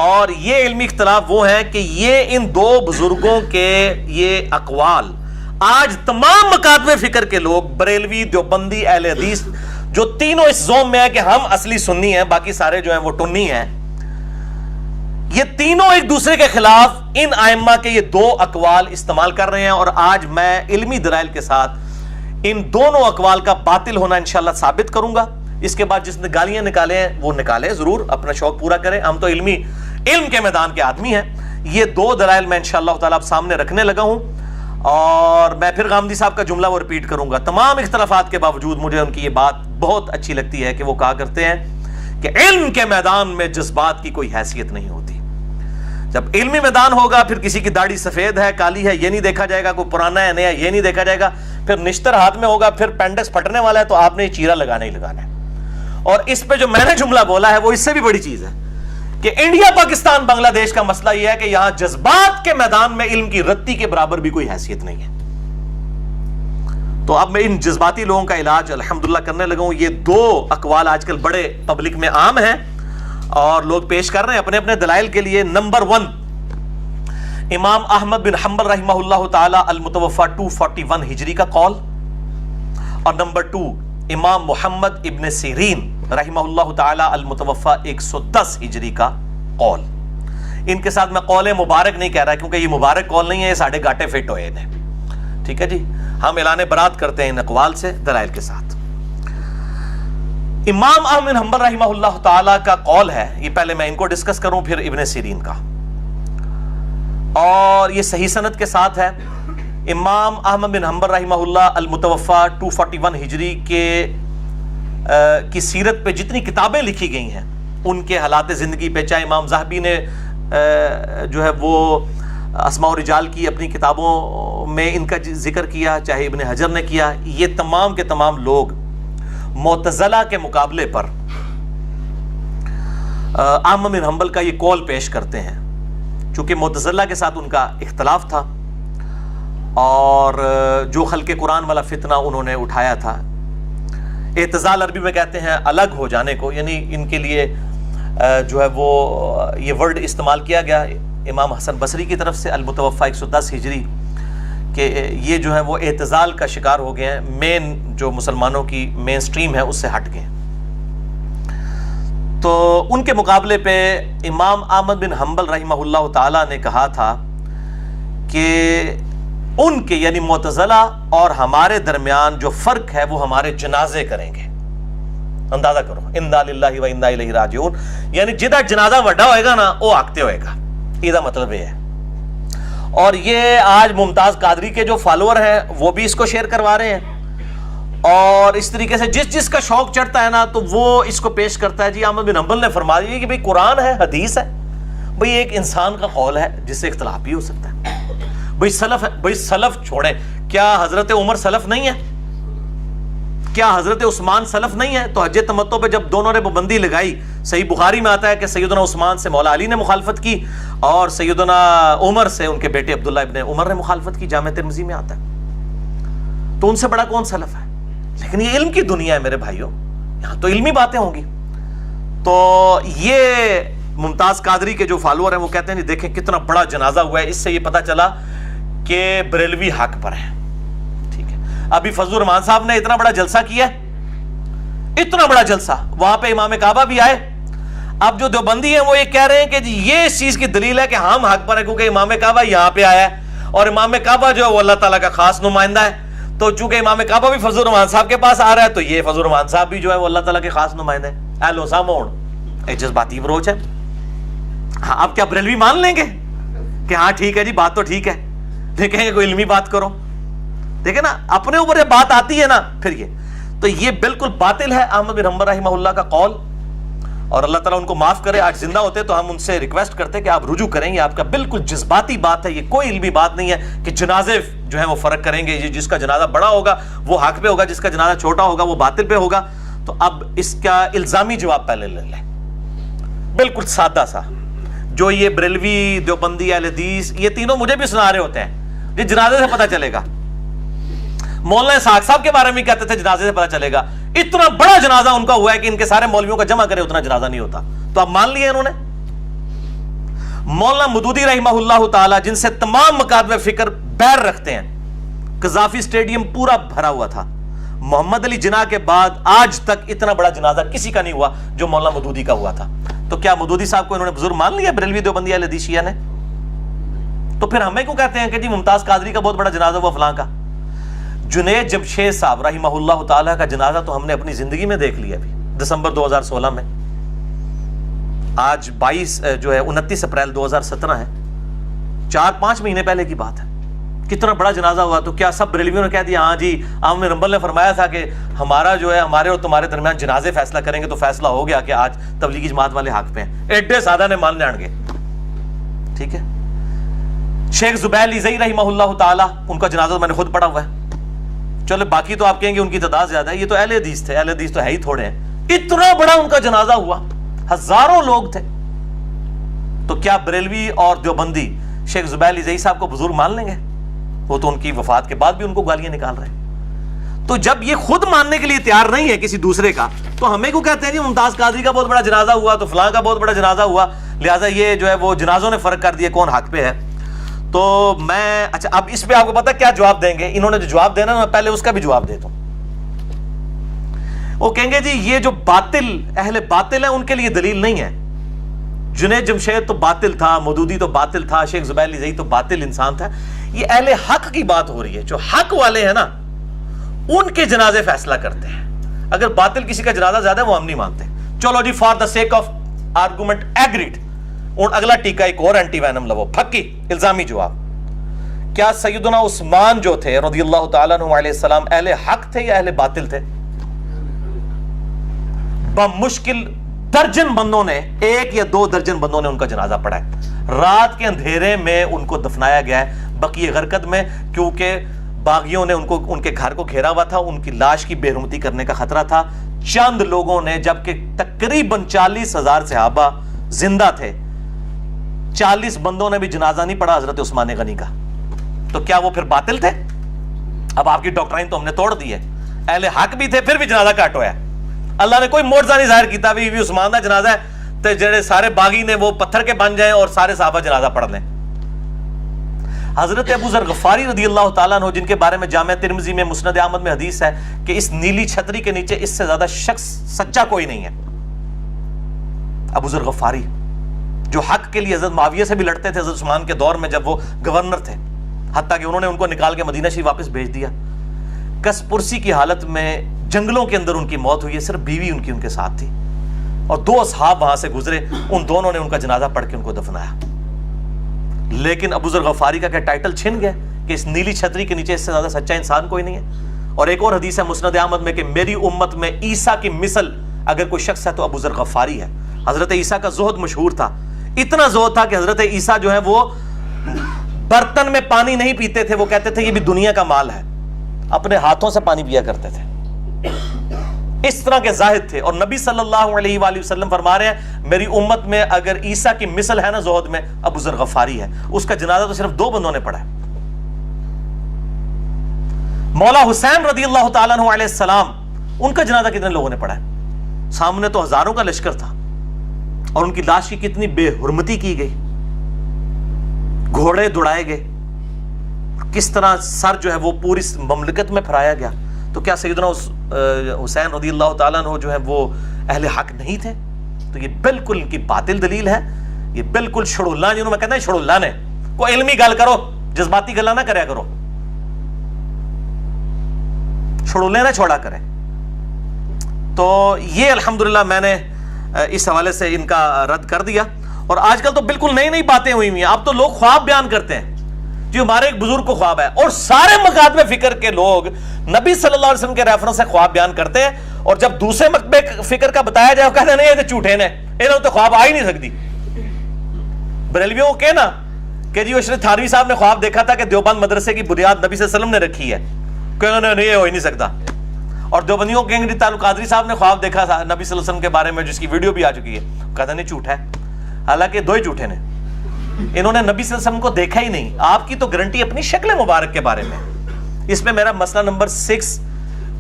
اور یہ علمی اختلاف وہ ہیں کہ یہ ان 2 بزرگوں کے یہ اقوال آج تمام مکاتب فکر کے لوگ، بریلوی، دیوبندی، اہل حدیث، جو تینوں اس زوم میں ہے کہ ہم اصلی سنی ہیں، باقی سارے جو ہیں وہ ٹنی ہیں، یہ تینوں ایک دوسرے کے خلاف ان ائمہ کے یہ 2 اقوال استعمال کر رہے ہیں، اور آج میں علمی دلائل کے ساتھ ان دونوں اقوال کا باطل ہونا انشاءاللہ ثابت کروں گا۔ اس کے بعد جس نے گالیاں نکالے ہیں وہ نکالے، ضرور اپنا شوق پورا کریں، ہم تو علم کے میدان کے آدمی ہیں۔ یہ 2 دلائل میں انشاءاللہ تعالیٰ اب سامنے رکھنے لگا ہوں، اور میں پھر غامدی صاحب کا جملہ وہ ریپیٹ کروں گا۔ تمام اختلافات کے باوجود مجھے ان کی یہ بات بہت اچھی لگتی ہے کہ وہ کہا کرتے ہیں کہ علم کے میدان میں جذبات کی کوئی حیثیت نہیں ہوتی۔ جب علمی میدان ہوگا پھر کسی کی داڑھی سفید ہے کالی ہے یہ نہیں دیکھا جائے گا، کوئی پرانا ہے نیا یہ نہیں دیکھا جائے گا، پھر نشتر ہاتھ میں ہوگا، پھر پینڈکس پھٹنے والا ہے تو آپ نے یہ چیرا لگانا ہی لگانا ہے۔ اور اس پہ جو میں نے جملہ بولا ہے وہ اس سے بھی بڑی چیز ہے کہ انڈیا پاکستان بنگلہ دیش کا مسئلہ یہ ہے کہ یہاں جذبات کے میدان میں علم کی رتی کے برابر بھی کوئی حیثیت نہیں ہے۔ تو اب میں ان جذباتی لوگوں کا علاج الحمدللہ کرنے لگا ہوں۔ یہ 2 اقوال آج کل بڑے پبلک میں عام ہیں اور لوگ پیش کر رہے ہیں اپنے اپنے دلائل کے لیے۔ نمبر 1 امام احمد بن حنبل رحمہ اللہ تعالی المتوفی 241 ہجری کا قول، اور نمبر 2 امام محمد ابن سیرین رحمہ اللہ تعالی المتوفی 110 ہجری کا قول۔ ان کے ساتھ میں قول مبارک نہیں کہہ رہا کیونکہ یہ مبارک قول نہیں ہے، یہ ساڑھے گاٹے فٹ ہوئے ہیں، ٹھیک ہے جی، ہم اعلان برات کرتے ہیں ان اقوال سے دلائل کے ساتھ۔ امام احمد بن حنبل رحمہ اللہ تعالی کا قول ہے، یہ پہلے میں ان کو ڈسکس کروں پھر ابن سیرین کا، اور یہ صحیح سند کے ساتھ ہے۔ امام احمد بن حنبل رحمہ اللہ المتوفی 241 ہجری کی سیرت پہ جتنی کتابیں لکھی گئی ہیں ان کے حالات زندگی پہ، چاہے امام ذہبی نے جو ہے وہ اسماء و رجال کی اپنی کتابوں میں ان کا ذکر کیا، چاہے ابن حجر نے کیا، یہ تمام کے تمام لوگ معتزلہ کے مقابلے پر احمد بن حنبل کا یہ قول پیش کرتے ہیں، چونکہ معتزلہ کے ساتھ ان کا اختلاف تھا اور جو خلق قرآن والا فتنہ انہوں نے اٹھایا تھا۔ اعتزال عربی میں کہتے ہیں الگ ہو جانے کو، یعنی ان کے لیے جو ہے وہ یہ ورڈ استعمال کیا گیا امام حسن بصری کی طرف سے المتوفی 110 ہجری کہ یہ جو ہے وہ اعتزال کا شکار ہو گئے ہیں، مین جو مسلمانوں کی مین سٹریم ہے اس سے ہٹ گئے ہیں۔ تو ان کے مقابلے پہ امام احمد بن حنبل رحمہ اللہ تعالی نے کہا تھا کہ ان کے یعنی معتزلہ اور ہمارے درمیان جو فرق ہے وہ ہمارے جنازے کریں گے۔ اندازہ کرو، انا للہ و انا الیہ راجعون، یعنی جدا جنازہ وڈا ہوئے گا نا وہ آگتے ہوئے گا، یہ مطلب یہ ہے۔ اور یہ آج ممتاز قادری کے جو فالوور ہیں وہ بھی اس کو شیئر کروا رہے ہیں، اور اس طریقے سے جس کا شوق چڑھتا ہے نا تو وہ اس کو پیش کرتا ہے۔ جی احمد بن حنبل نے فرما دیا کہ بھئی قرآن ہے، حدیث ہے، بھئی ایک انسان کا قول ہے جس سے اختلاف بھی ہو سکتا ہے، بھئی سلف ہے، بھئی سلف چھوڑیں، کیا حضرت عمر سلف نہیں ہے؟ کیا حضرت عثمان سلف نہیں ہے؟ تو حج تمتع پہ جب دونوں نے پابندی لگائی، صحیح بخاری میں آتا ہے کہ سیدنا عثمان سے مولا علی نے مخالفت کی اور سیدنا عمر سے ان کے بیٹے عبداللہ ابن عمر نے مخالفت کی، جامع ترمذی میں آتا ہے۔ تو ان سے بڑا کون سلف ہے؟ لیکن یہ علم کی دنیا ہے میرے بھائیوں، یہاں تو علمی باتیں ہوں گی۔ تو یہ ممتاز قادری کے جو فالوور ہیں وہ کہتے ہیں دیکھیں کتنا بڑا جنازہ ہوا ہے، اس سے یہ پتہ چلا کہ بریلوی حق پر ہے۔ ٹھیک ہے، ابھی فضل الرحمان صاحب نے اتنا بڑا جلسہ کیا، اتنا بڑا جلسہ، وہاں پہ امام کعبہ بھی آئے۔ اب جو دیوبندی ہیں وہ یہ کہہ رہے ہیں کہ جی یہ اس چیز کی دلیل ہے کہ ہم حق پر ہیں کیونکہ امام کعبہ یہاں پہ آیا ہے، اور امام کعبہ جو ہے وہ اللہ تعالیٰ کا خاص نمائندہ ہے، تو چونکہ امام کعبہ بھی فضل الرحمان صاحب کے پاس آ رہا ہے تو یہ فضل الرحمان صاحب بھی جو ہے وہ اللہ تعالیٰ کے خاص نمائندے ہیں۔ ایلو سامون ایک جذباتی اپروچ ہے۔ ہاں اب کیا بریلوی مان لیں گے کہ ہاں ٹھیک ہے جی بات تو ٹھیک ہے، لیکن کہیں گے کوئی علمی بات کرو؟ دیکھیں نا اپنے اوپر یہ بات آتی ہے نا پھر یہ تو یہ بالکل باطل ہے احمد بن حنبل رحمہ اللہ کا قول، اور اللہ تعالیٰ ان کو معاف کرے۔ آج زندہ ہوتے تو ہم ان سے ریکویسٹ کرتے کہ آپ رجوع کریں، یہ آپ کا بالکل جذباتی بات ہے، یہ کوئی علمی بات نہیں ہے کہ جنازے جو ہیں وہ فرق کریں گے، جس کا جنازہ بڑا ہوگا وہ حق پہ ہوگا، جس کا جنازہ چھوٹا ہوگا وہ باطل پہ ہوگا۔ تو اب اس کا الزامی جواب پہلے لے لیں، بالکل سادہ سا، جو یہ بریلوی، دیوبندی، اہل حدیث یہ تینوں مجھے بھی سنا رہے ہوتے ہیں، یہ جنازے سے پتہ چلے گا۔ مولانا اسحاق صاحب کے بارے میں کہتے تھے جنازے سے پتہ چلے گا، اتنا بڑا جنازہ ان کا ہوا ہے کہ ان کے سارے مولویوں کا جمع کرے اتنا جنازہ نہیں ہوتا، تو اب مان لیے انہوں نے۔ مولانا مودودی رحمہ اللہ تعالی جن سے تمام مکاتب فکر بیر رکھتے ہیں، قذافی اسٹیڈیم پورا بھرا ہوا تھا، محمد علی جناح کے بعد آج تک اتنا بڑا جنازہ کسی کا نہیں ہوا جو مولانا مودودی کا ہوا تھا۔ تو کیا مودودی صاحب کو انہوں نے بزرگ مان لیا بریلوی، دیوبندی، اہل حدیث شیعہ نے؟ تو پھر ہمیں کیوں کہتے ہیں کہ جی ممتاز قادری کا بہت بڑا جنازہ ہوا فلاں کا؟ جنید جمشید صاحب رحمہ اللہ تعالیٰ کا جنازہ تو ہم نے اپنی زندگی میں دیکھ لیا ابھی دسمبر 2016 میں، آج 29 اپریل 2017 ہے، 4-5 مہینے پہلے کی بات ہے۔ کتنا بڑا جنازہ ہوا، تو کیا سب بریلویوں نے کہہ دیا ہاں جی احمد بن حنبل نے فرمایا تھا کہ ہمارا جو ہے ہمارے اور تمہارے درمیان جنازے فیصلہ کریں گے، تو فیصلہ ہو گیا کہ آج تبلیغی جماعت والے حق پہ ہیں، ایڈے سادہ نے مان جان گے؟ ٹھیک ہے، شیخ زبیر لیزئی رحمہ اللہ تعالیٰ ان کا جنازہ میں نے خود پڑھا ہوا ہے، چلو باقی تو آپ کہیں گے ان کی تعداد زیادہ ہے، یہ تو اہل حدیث تھے، اہل حدیث تو ہے ہی تھوڑے ہیں، اتنا بڑا ان کا جنازہ ہوا، ہزاروں لوگ تھے۔ تو کیا بریلوی اور دیوبندی شیخ زبیر لیزئی صاحب کو بزرگ مان لیں گے؟ وہ تو ان کی وفات کے بعد بھی ان کو گالیاں نکال رہے ہیں۔ تو جب یہ خود ماننے کے لیے تیار نہیں ہے کسی دوسرے کا، تو ہمیں کیوں کہتے ہیں جی ممتاز قادری کا بہت بڑا جنازہ ہوا تو فلاں کا بہت بڑا جنازہ ہوا، لہٰذا یہ جو ہے وہ جنازوں نے فرق کر دیا کون حق پہ ہے؟ تو میں اچھا اب اس پہ آپ کو پتا کیا جواب دیں گے؟ انہوں نے جو جواب دینا میں پہلے اس کا بھی جواب دیتا ہوں۔ وہ کہیں گے جی یہ جو باطل اہل باطل ہیں ان کے لیے دلیل نہیں ہے، جنید جمشید تو باطل تھا، مودودی تو باطل تھا، شیخ زبیر لیزئی تو باطل انسان تھا، یہ اہل حق کی بات ہو رہی ہے، جو حق والے ہیں نا ان کے جنازے فیصلہ کرتے ہیں، اگر باطل کسی کا جنازہ زیادہ ہے وہ ہم نہیں مانتے۔ چلو جی for the sake of argument agreed, اور اگلا ٹیکا ایک اور اینٹی وینم لو پھکی الزامی جواب، کیا سیدنا عثمان جو تھے رضی اللہ تعالیٰ عنہ علیہ السلام اہل حق تھے یا اہل باطل تھے؟ بمشکل درجن بندوں نے، 1 یا 2 درجن بندوں نے ان کا جنازہ پڑھا ہے، رات کے اندھیرے میں ان کو دفنایا گیا ہے بقیع غرقد میں، کیونکہ باغیوں نے ان کے گھر کو گھیرا ہوا تھا، ان کی لاش کی بے حرمتی کرنے کا خطرہ تھا۔ چند لوگوں نے، جبکہ تقریباً 40,000 صحابہ زندہ تھے، 40 بندوں نے بھی جنازہ نہیں پڑھا حضرت عثمان غنی کا، تو کیا وہ پھر باطل تھے؟ اب آپ کی ڈاکٹرائن تو ہم نے توڑ دی ہے، اہل حق بھی تھے پھر بھی جنازہ کٹ ہویا، اللہ نے کوئی معجزہ نہیں ظاہر کیتا بھی عثمان کا جنازہ ہے تو جڑے سارے باغی نے وہ پتھر کے بن جائیں اور سارے صحابہ جنازہ پڑھ لیں۔ حضرت ابو ذر غفاری رضی اللہ تعالیٰ عنہ، جن کے بارے میں جامع ترمذی میں، مسند احمد میں حدیث ہے کہ اس نیلی چھتری کے نیچے اس سے زیادہ شخص سچا کوئی نہیں ہے، ابو ذر غفاری، جو حق کے لیے حضرت معاویہ سے بھی لڑتے تھے حضرت عثمان کے دور میں جب وہ گورنر تھے، حتیٰ کہ انہوں نے ان کو نکال کے مدینہ شریف واپس بھیج دیا. کس پرسی کی حالت میں جنگلوں کے اندر ان کی موت ہوئی ہے، صرف بیوی ان کی ان کے ساتھ تھی، اور 2 اصحاب وہاں سے گزرے، ان دونوں نے ان کا جنازہ پڑھ کے ان کو دفنایا. لیکن ابو ذر غفاری کا ٹائٹل چھن گیا کہ اس نیلی چھتری کے نیچے اس سے زیادہ سچا انسان کوئی نہیں ہے. اور ایک اور حدیث ہے مسند احمد میں کہ میری امت میں عیسیٰ کی مثل اگر کوئی شخص ہے تو ابو ذر غفاری ہے. حضرت عیسیٰ کا زہد مشہور تھا، اتنا زہد تھا کہ حضرت عیسیٰ جو ہے وہ برتن میں پانی نہیں پیتے تھے، وہ کہتے تھے یہ بھی دنیا کا مال ہے، اپنے ہاتھوں سے پانی پیا کرتے تھے، اس طرح کے زاہد تھے. اور نبی صلی اللہ علیہ وآلہ وسلم فرما رہے ہیں میری امت میں اگر عیسیٰ کی مثل ہے نا زہد میں، ابو ذر غفاری ہے. اس کا جنازہ تو صرف 2 بندوں نے پڑھا ہے. مولا حسین رضی اللہ تعالیٰ عنہ علیہ السلام، ان کا جنازہ کتنے لوگوں نے پڑھا ہے؟ سامنے تو ہزاروں کا لشکر تھا، اور ان کی لاش کی کتنی بے حرمتی کی گئی، گھوڑے دوڑائے گئے، کس طرح سر جو ہے وہ پوری مملکت میں پھرایا گیا. تو کیا سیدنا حسین رضی اللہ تعالیٰ عنہ جو ہے وہ اہل حق نہیں تھے؟ تو یہ بالکل ان کی باطل دلیل ہے، یہ بالکل چھڑولا، جنہوں میں کہتا ہے چھڑولا نے. کوئی علمی گل کرو، جذباتی گلا نہ کریا کرو، چھڑولے نہ چھوڑا کرے. تو یہ الحمدللہ میں نے اس حوالے سے ان کا رد کر دیا. اور آج کل تو بالکل نئی نئی باتیں ہوئی ہوئی ہیں. اب تو لوگ خواب بیان کرتے ہیں، جو ہمارے ایک بزرگ کو خواب ہے، اور سارے مکاتب فکر کے لوگ نبی صلی اللہ علیہ وسلم کے ریفرنس سے خواب بیان کرتے ہیں، اور جب دوسرے مکتب فکر کا بتایا جائے وہ کہتے ہیں نہیں یہ تو جھوٹے نے، انہوں تو خواب آ ہی نہیں سکتی. بریلویوں کو کہنا کہ جی اشرف تھانوی صاحب نے خواب دیکھا تھا کہ دیوبند مدرسے کی بنیاد نبی صلی اللہ علیہ وسلم نے رکھی ہے، کہنا نہیں یہ ہو ہی نہیں سکتا. اور دیوبندیوں کو کہیں گے تعلق قادری صاحب نے خواب دیکھا تھا نبی صلی اللہ علیہ وسلم کے بارے میں، جس کی ویڈیو بھی آ چکی ہے، کہتا نہیں جھوٹ ہے. حالانکہ 2 ہی جھوٹے نے، انہوں نے نبی صلی اللہ علیہ وسلم کو دیکھا ہی نہیں. آپ کی تو گارنٹی اپنی شکل مبارک کے بارے میں. اس میں میرا مسئلہ نمبر 6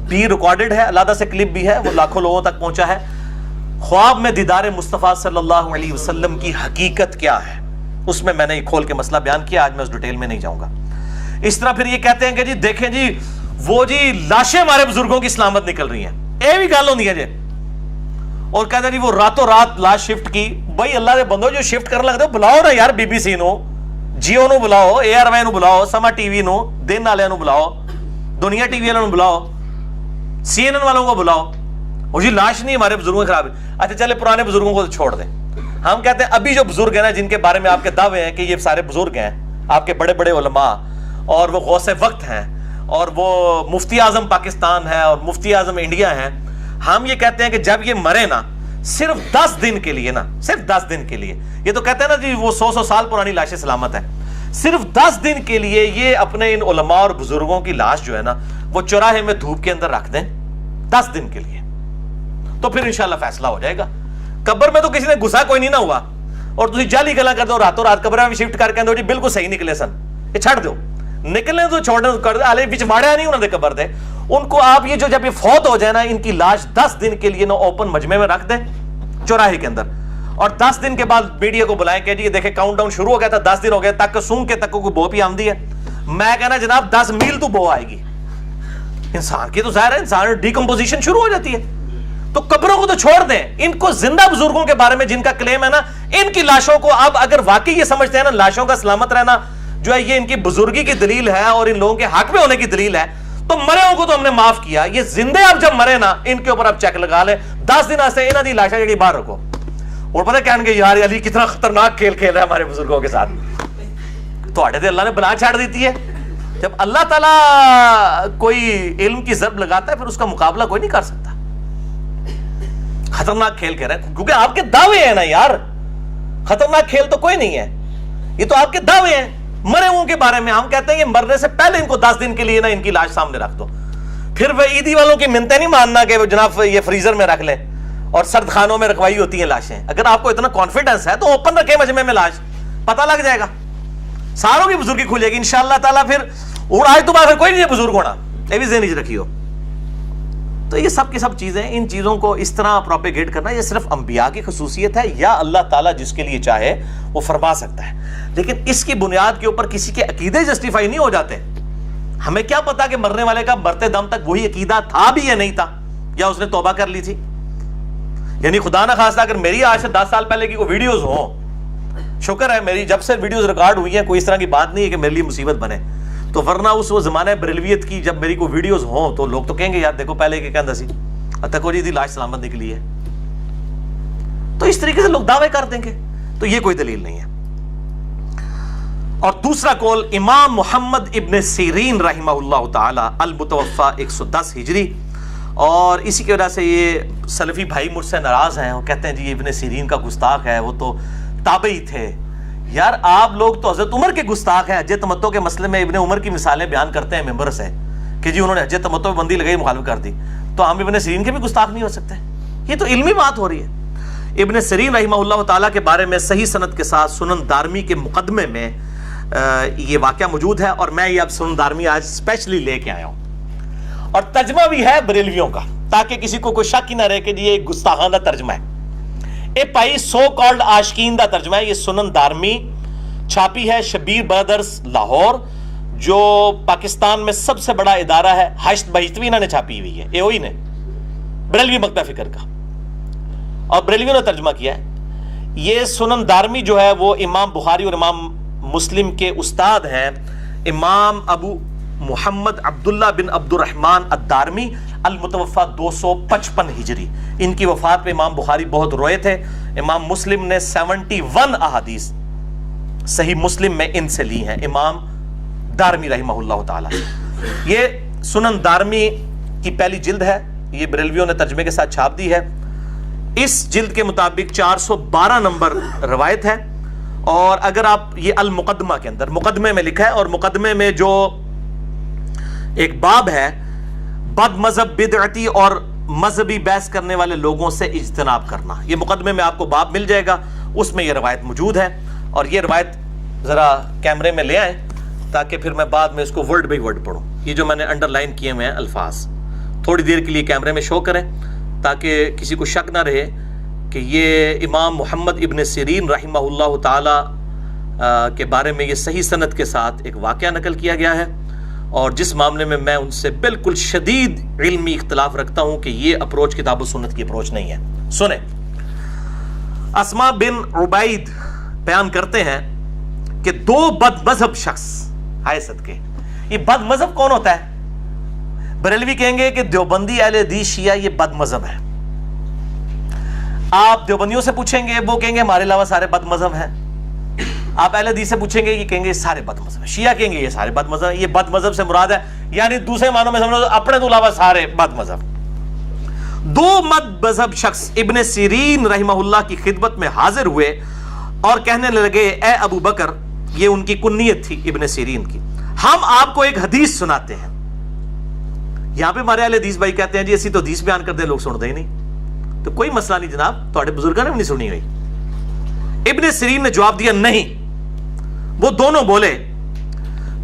بھی ریکارڈڈ ہے، علیحدہ سے کلپ بھی ہے، وہ لاکھوں لوگوں تک پہنچا ہے. خواب میں دیدار مصطفیٰ صلی اللہ علیہ وسلم کی حقیقت کیا ہے، اس میں میں نے کھول کے مسئلہ بیان کیا. آج میں اس ڈیٹیل میں نہیں جاؤں گا. اس طرح پھر یہ کہتے ہیں کہ جی دیکھیں جی وہ جی لاشیں ہمارے بزرگوں کی سلامت نکل رہی ہیں، یہ بھی گل ہوندی ہے جی. اور کہتے ہیں جی وہ راتوں رات لاش شفٹ کی. بھائی اللہ دے بندو جو شفٹ کرنے لگتے ہو بلاؤ نا یار، بی بی سی نو، جیو نو بلاؤ، اے آر وائی نو بلاؤ، سما ٹی وی نو، دن والے نو بلاؤ، دنیا ٹی وی والوں بلاؤ، سی این این والوں کو بلاؤ. وہ جی لاش نہیں ہمارے بزرگوں کی خراب ہے. اچھا چلے پرانے بزرگوں کو تو چھوڑ دیں. ہم کہتے ہیں ابھی جو بزرگ ہیں نا، جن کے بارے میں آپ کے دعوے ہیں کہ یہ سارے بزرگ ہیں، آپ کے بڑے بڑے علماء، اور وہ غوث وقت ہیں، اور وہ مفتی اعظم پاکستان ہے، اور مفتی اعظم انڈیا ہیں. ہم یہ کہتے ہیں کہ جب یہ مرے نا صرف 10 دن کے لیے نا، صرف 10 دن کے لیے، یہ تو کہتے ہیں نا جی وہ 100 سال پرانی لاشیں سلامت ہیں، صرف 10 دن کے لیے یہ اپنے ان علماء اور بزرگوں کی لاش جو ہے نا وہ چوراہے میں دھوپ کے اندر رکھ دیں 10 دن کے لیے، تو پھر انشاءاللہ فیصلہ ہو جائے گا. قبر میں تو کسی نے گھسا کوئی نہیں نہ ہوا، اور تسی جعلی گلاں کر دو راتوں رات قبر میں شفٹ کر کے جی بالکل صحیح نکلے سن، یہ چھڑ دو، نکلنے تو چھوڑنے کر دے، آلے بچ ماڑیا نہیں انہوں نے قبر دے. ان کو آپ یہ جو جب یہ فوت ہو جائے نا، ان کی لاش 10 دن کے لیے نا اوپن مجمع میں رکھ دیں چوراہے کے اندر، اور 10 دن کے بعد میڈیا کو بلائیں کہ جی دیکھیں کاؤنٹ ڈاؤن شروع ہو گیا تھا، 10 دن ہو گئے، تک سونگ کے تک کوئی بو بھی آمدی ہے. میں کہنا جناب 10 میل تو بو آئے گی. انسان کی تو ظاہر ہے انسان ڈیکمپوزیشن شروع ہو جاتی ہے. تو قبروں کو تو چھوڑ دیں، ان کو زندہ بزرگوں کے بارے میں جن کا کلیم ہے نا، ان کی لاشوں کو اب اگر واقعی یہ سمجھتے ہیں نا لاشوں کا سلامت رہنا جو ہے یہ ان کی بزرگی کی دلیل ہے اور ان لوگوں کے حق میں ہونے کی دلیل ہے، تو مرے ہوں کو تو ہم نے معاف کیا. یہ زندے اب جب مرے نا، ان کے اوپر اب چیک لگا لیں 10 دن سے انہاں دی لاشاں جڑی باہر رکھو. اور پتہ کہنے گے یار علی کتنا خطرناک کھیل کھیل رہا ہے ہمارے بزرگوں کے ساتھ. تو اڑے تے اللہ نے بلا چھاڑ دیتی ہے. جب اللہ تعالیٰ کوئی علم کی ضرب لگاتا ہے پھر اس کا مقابلہ کوئی نہیں کر سکتا. خطرناک کھیل کہہ رہے ہیں کیونکہ آپ کے دعوے ہیں نا یار، خطرناک کھیل تو کوئی نہیں ہے، یہ تو آپ کے دعوے ہیں. مرے ہوں کے بارے میں ہم کہتے ہیں کہ مرنے سے پہلے ان کو 10 دن کے لیے نا ان کی لاش سامنے رکھ دو. پھر وہ عیدی والوں کی منتیں نہیں ماننا کہ جناب یہ فریزر میں رکھ لیں اور سرد خانوں میں رکھوائی ہوتی ہیں لاشیں. اگر آپ کو اتنا کانفیڈنس ہے تو اوپن رکھیں مجمع میں لاش، پتہ لگ جائے گا، ساروں کی بزرگی کھلے گی انشاءاللہ تعالیٰ. پھر اور آج تو بعد پھر کوئی نہیں ہے بزرگ ہونا، یہ بھی ذہن رکھیو. تو یہ سب کی سب چیزیں، ان چیزوں کو اس طرح پروپیگیٹ کرنا یہ صرف انبیاء کی خصوصیت ہے، یا اللہ تعالیٰ جس کے لیے چاہے وہ فرما سکتا ہے، لیکن اس کی بنیاد کے اوپر کسی کے عقیدے جسٹیفائی نہیں ہو جاتے۔ ہمیں کیا پتا کہ مرنے والے کا مرتے دم تک وہی عقیدہ تھا بھی یا نہیں تھا، یا اس نے توبہ کر لی تھی۔ یعنی خدا نہ خواستہ اگر میری آج سے 10 سال پہلے کی کوئی ویڈیوز ہوں، شکر ہے میری جب سے ویڈیوز ریکارڈ ہوئی ہیں کوئی اس طرح کی بات نہیں ہے کہ میرے لیے مصیبت بنے، تو ورنہ اس وہ زمانے بریلویت کی جب میری کوئی ویڈیوز ہوں تو لوگ تو کہیں گے یار دیکھو پہلے کہ کہندا سی تک جی دی لاش سلامت نکلی ہے، تو اس طریقے سے لوگ دعوے کر دیں گے، تو یہ کوئی دلیل نہیں ہے۔ اور دوسرا قول امام محمد ابن سیرین رحمہ اللہ تعالی المتوفى 110 ہجری، اور اسی کی وجہ سے یہ سلفی بھائی مجھ سے ناراض ہیں، وہ کہتے ہیں جی ابن سیرین کا گستاخ ہے، وہ تو تابعی تھے۔ یار آپ لوگ تو حضرت عمر کے گستاخ ہیں، حج تمتع کے مسئلے میں ابن عمر کی مثالیں بیان کرتے ہیں ممبر سے کہ جی انہوں نے حج تمتع میں بندی لگائی مخالفت کر دی، تو ہم ابن سیرین کے بھی گستاخ نہیں ہو سکتے؟ یہ تو علمی بات ہو رہی ہے۔ ابن سیرین رحمہ اللہ تعالیٰ کے بارے میں صحیح سند کے ساتھ سنن دارمی کے مقدمے میں یہ واقعہ موجود ہے، اور میں یہ اب سنن دارمی آج اسپیشلی لے کے آیا ہوں، اور ترجمہ بھی ہے بریلویوں کا، تاکہ کسی کو کوئی شک ہی نہ رہے کہ یہ ایک گستاخانہ ترجمہ ہے۔ اے پائی سو کالڈ عاشقین دا ترجمہ ہے، یہ سنن دارمی چھاپی ہے شبیر برادرز لاہور، جو پاکستان میں سب سے بڑا ادارہ ہے، ہشت بہشتوی انہوں نے چھاپی ہوئی ہے، وہی نے بریلوی مکتبہ فکر کا، اور بریلویوں نے ترجمہ کیا ہے۔ یہ سنن دارمی جو ہے وہ امام بخاری اور امام مسلم کے استاد ہیں، امام ابو محمد عبداللہ بن عبد الرحمن الدارمی المتوفى 255 ہجری، ان کی وفات پہ امام بخاری بہت روئے تھے۔ امام مسلم نے 71 احادیث صحیح مسلم میں ان سے لی ہیں، امام دارمی رحمہ اللہ تعالی۔ یہ سنن دارمی کی پہلی جلد ہے، یہ بریلویوں نے ترجمے کے ساتھ چھاپ دی ہے۔ اس جلد کے مطابق 412 نمبر روایت ہے، اور اگر آپ یہ المقدمہ کے اندر مقدمے میں لکھا ہے، اور مقدمے میں جو ایک باب ہے بد مذہب بدعتی اور مذہبی بحث کرنے والے لوگوں سے اجتناب کرنا، یہ مقدمے میں آپ کو باب مل جائے گا، اس میں یہ روایت موجود ہے۔ اور یہ روایت ذرا کیمرے میں لے آئیں تاکہ پھر میں بعد میں اس کو ورڈ بائی ورڈ پڑھوں۔ یہ جو میں نے انڈر لائن کیے ہوئے ہیں الفاظ تھوڑی دیر کے لیے کیمرے میں شو کریں، تاکہ کسی کو شک نہ رہے کہ یہ امام محمد ابن سیرین رحمہ اللہ تعالی کے بارے میں یہ صحیح سند کے ساتھ ایک واقعہ نقل کیا گیا ہے، اور جس معاملے میں میں ان سے بالکل شدید علمی اختلاف رکھتا ہوں کہ یہ اپروچ کتاب و سنت کی اپروچ نہیں ہے۔ سنیں، اسما بن عبید بیان کرتے ہیں کہ دو بد مذہب شخص آئے صدقے۔ یہ بد مذہب کون ہوتا ہے؟ بریلوی کہیں گے کہ دیوبندی اہل حدیث شیعہ یہ بد مذہب ہے۔ آپ دیوبندیوں سے پوچھیں گے وہ کہیں گے ہمارے علاوہ سارے بد مذہب ہیں، آپ اہل حدیث سے پوچھیں گے یہ کہیں گے سارے بد مذہب ہیں، شیعہ کہیں گے یہ سارے بد مذہب ہیں۔ یہ بد مذہب سے مراد ہے یعنی دوسرے معنوں میں سمجھو اپنے تو علاوہ سارے بد مذہب۔ دو بد مذہب شخص ابن سیرین رحمہ اللہ کی خدمت میں حاضر ہوئے اور کہنے لگے اے ابو بکر، یہ ان کی کنیت تھی ابن سیرین کی، ہم آپ کو ایک حدیث سناتے ہیں۔ یہاں پہ ہمارے اہل حدیث بھائی کہتے ہیں جی اسی تو حدیث بیان کرتے ہیں، لوگ سنتے ہی نہیں، تو کوئی مسئلہ نہیں جناب، تھوڑے بزرگوں نے بھی نہیں سنی ہوئی۔ ابن سیرین نے جواب دیا نہیں۔ وہ دونوں بولے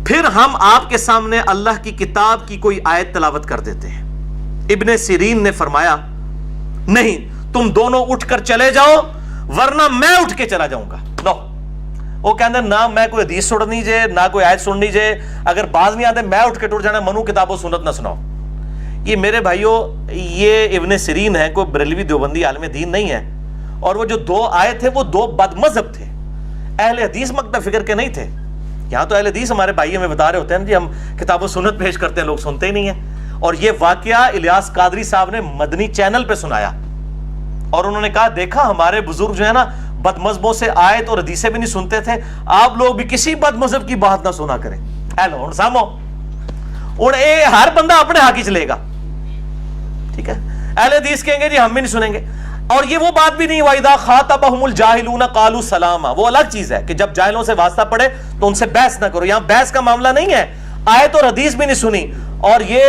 پھر ہم آپ کے سامنے اللہ کی کتاب کی کوئی آیت تلاوت کر دیتے ہیں۔ ابن سیرین نے فرمایا نہیں، تم دونوں اٹھ کر چلے جاؤ ورنہ میں اٹھ کے چلا جاؤں گا۔ نو، وہ کہتے ہیں نہ میں کوئی حدیث سننی جے نہ کوئی آیت سننی جے، اگر باز نہیں آتے میں اٹھ کے ٹوٹ جانا، منو کتاب و سنت نہ سناؤ۔ یہ میرے بھائیوں یہ ابن سیرین ہے، کوئی بریلوی دیوبندی عالم دین نہیں ہے، اور وہ جو دو آئے تھے وہ دو بد مذہب تھے، اہل حدیث مکتبہ فکر کے نہیں تھے۔ یہاں تو اہل حدیث ہمارے بھائی ہمیں بتا رہے ہوتے ہیں جی ہم کتاب و سنت پیش کرتے ہیں، لوگ سنتے ہی نہیں ہیں۔ اور یہ واقعہ الیاس قادری صاحب نے مدنی چینل پہ سنایا، اور انہوں نے کہا دیکھا ہمارے بزرگ جو ہے نا بد مذہبوں سے آیت اور حدیثیں بھی نہیں سنتے تھے، آپ لوگ بھی کسی بد مذہب کی بات نہ سنا کریں۔ ہیلو ہن سامو ہن اے ہر بندہ اپنے حق ہی چلے گا، ٹھیک ہے؟ اہل حدیث کہیں گے جی ہم بھی نہیں سنیں گے، اور یہ وہ بات بھی نہیں وَإِذَا خَاطَبَهُمُ الْجَاهِلُونَ قَالُوا سَلَامًا، وہ الگ چیز ہے کہ جب جاہلوں سے واسطہ پڑے تو ان سے بحث نہ کرو۔ یہاں بحث کا معاملہ نہیں ہے، آیت اور حدیث بھی نہیں سنی، اور یہ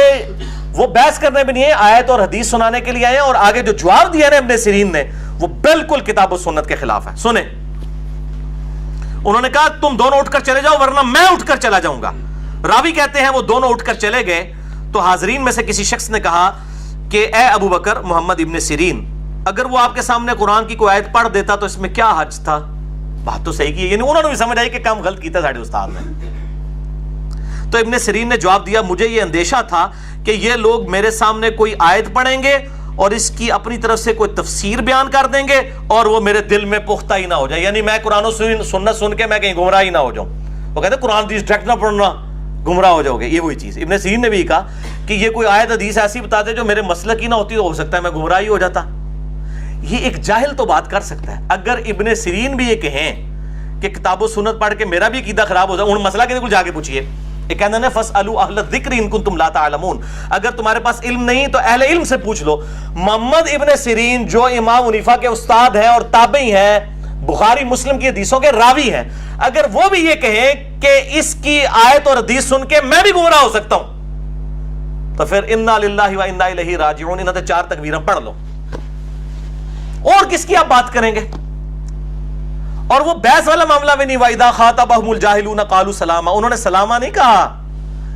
وہ بحث کرنے بھی نہیں ہے، آیت اور حدیث سنانے کے لیے آئے ہیں، اور آگے جو جواب دیا نا ابن سیرین نے وہ بالکل کتاب و سنت کے خلاف ہے۔ سنیں، انہوں نے کہا تم دونوں اٹھ کر چلے جاؤ ورنہ میں اٹھ کر چلا جاؤں گا۔ راوی کہتے ہیں وہ دونوں اٹھ کر چلے گئے تو حاضرین میں سے کسی شخص نے کہا کہ اے ابو بکر محمد ابن سیرین، اگر وہ آپ کے سامنے قرآن کی کوئی آیت پڑھ دیتا تو اس میں کیا حرج تھا؟ بات تو صحیح کی، یعنی انہوں نے بھی سمجھ آئی کہ کام غلط کیتا ساڑھے استاد نے۔ تو ابن سیرین نے جواب دیا، مجھے یہ اندیشہ تھا کہ یہ لوگ میرے سامنے کوئی آیت پڑھیں گے اور اس کی اپنی طرف سے کوئی تفسیر بیان کر دیں گے اور وہ میرے دل میں پختہ ہی نہ ہو جائے، یعنی میں قرآن و سنت سن کے میں کہیں گمراہ ہی نہ ہو جاؤں۔ وہ کہتے ہیں قرآن حدیث ڈائریکٹ نہ پڑھنا، گمراہ ہو جاؤ گے۔ یہ وہی چیز ابن سیرین نے بھی کہا کہ یہ کوئی آیت حدیث ایسی بتا دے جو میرے مسلک ہی نہ ہوتی تو ہو سکتا ہے میں گمراہ ہی ہو جاتا۔ یہ ایک جاہل تو بات کر سکتا ہے۔ اگر ابن سیرین بھی یہ کہیں کہ کتاب و سنت پڑھ کے میرا بھی عقیدہ خراب ہو جائے، ان مسئلہ کے جا کے پوچھیے، یہ کہنا ہے فَاسْأَلُوا أَهْلَ الذِّكْرِ إِن كُنتُمْ لَا تَعْلَمُونَ، اگر تمہارے پاس علم نہیں تو اہل علم سے پوچھ لو۔ محمد ابن سیرین جو امام حنیفہ کے استاد ہیں اور تابعی ہیں، بخاری مسلم کی حدیثوں کے راوی ہیں، اگر وہ بھی یہ کہیں کہ اس کی آیت اور حدیث سن کے میں بھی گمراہ ہو سکتا ہوں، تو پھر اِنَّا لِلَّهِ وَإِنَّا إِلَيْهِ رَاجِعُونَ، انہاں تے 4 تکبیراں پڑھ لو، اور کس کی آپ بات کریں گے؟ اور وہ بحث والا معاملہ بھی نہیں، وَإِذَا خَاطَبَهُمُ الْجَاهِلُونَ قَالُوا سَلَامًا، انہوں نے سلامہ نہیں کہا،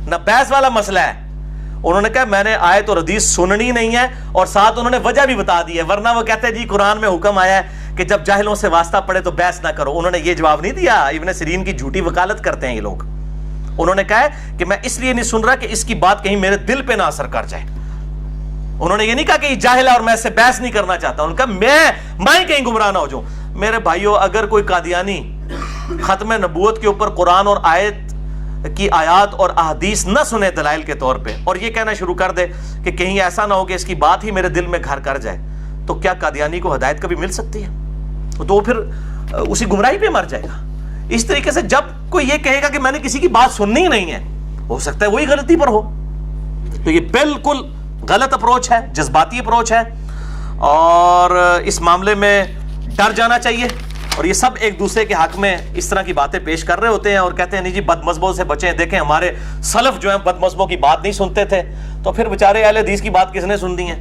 نہ بحث والا مسئلہ ہے، انہوں نے کہا میں نے آیت اور حدیث سننی نہیں ہے، اور ساتھ انہوں نے وجہ بھی بتا دی ہے، ورنہ وہ کہتے ہیں جی قرآن میں حکم آیا ہے کہ جب جاہلوں سے واسطہ پڑے تو بحث نہ کرو۔ انہوں نے یہ جواب نہیں دیا۔ ابن سیرین کی جھوٹی وکالت کرتے ہیں یہ لوگ۔ انہوں نے کہا کہ میں اس لیے نہیں سن رہا کہ اس کی بات کہیں میرے دل پہ نہ اثر کر جائے۔ انہوں نے یہ نہیں کہا کہ یہ جاہل ہے اور میں اس سے بحث نہیں کرنا چاہتا، انہوں نے کہا میں کہیں گمراہ نہ ہو جاؤں۔ میرے بھائیو، اگر کوئی قادیانی ختم نبوت کے اوپر قرآن اور آیت کی آیات اور احادیث نہ سنے دلائل کے طور پہ، اور یہ کہنا شروع کر دے کہ کہیں ایسا نہ ہو کہ اس کی بات ہی میرے دل میں گھر کر جائے، تو کیا قادیانی کو ہدایت کبھی مل سکتی ہے؟ تو وہ پھر اسی گمراہی پہ مر جائے گا۔ اس طریقے سے جب کوئی یہ کہے گا کہ میں نے کسی کی بات سننی ہی نہیں ہے، ہو سکتا ہے وہی غلطی پر ہو۔ تو یہ بالکل غلط اپروچ ہے، جذباتی اپروچ ہے، اور اس معاملے میں ڈر جانا چاہیے۔ اور یہ سب ایک دوسرے کے حق میں اس طرح کی باتیں پیش کر رہے ہوتے ہیں اور کہتے ہیں نہیں جی بد مذہبوں سے بچیں۔ دیکھیں ہمارے سلف جو ہیں بد مذہبوں کی بات نہیں سنتے تھے، تو پھر بیچارے اہل حدیث کی بات کس نے سن دی ہے؟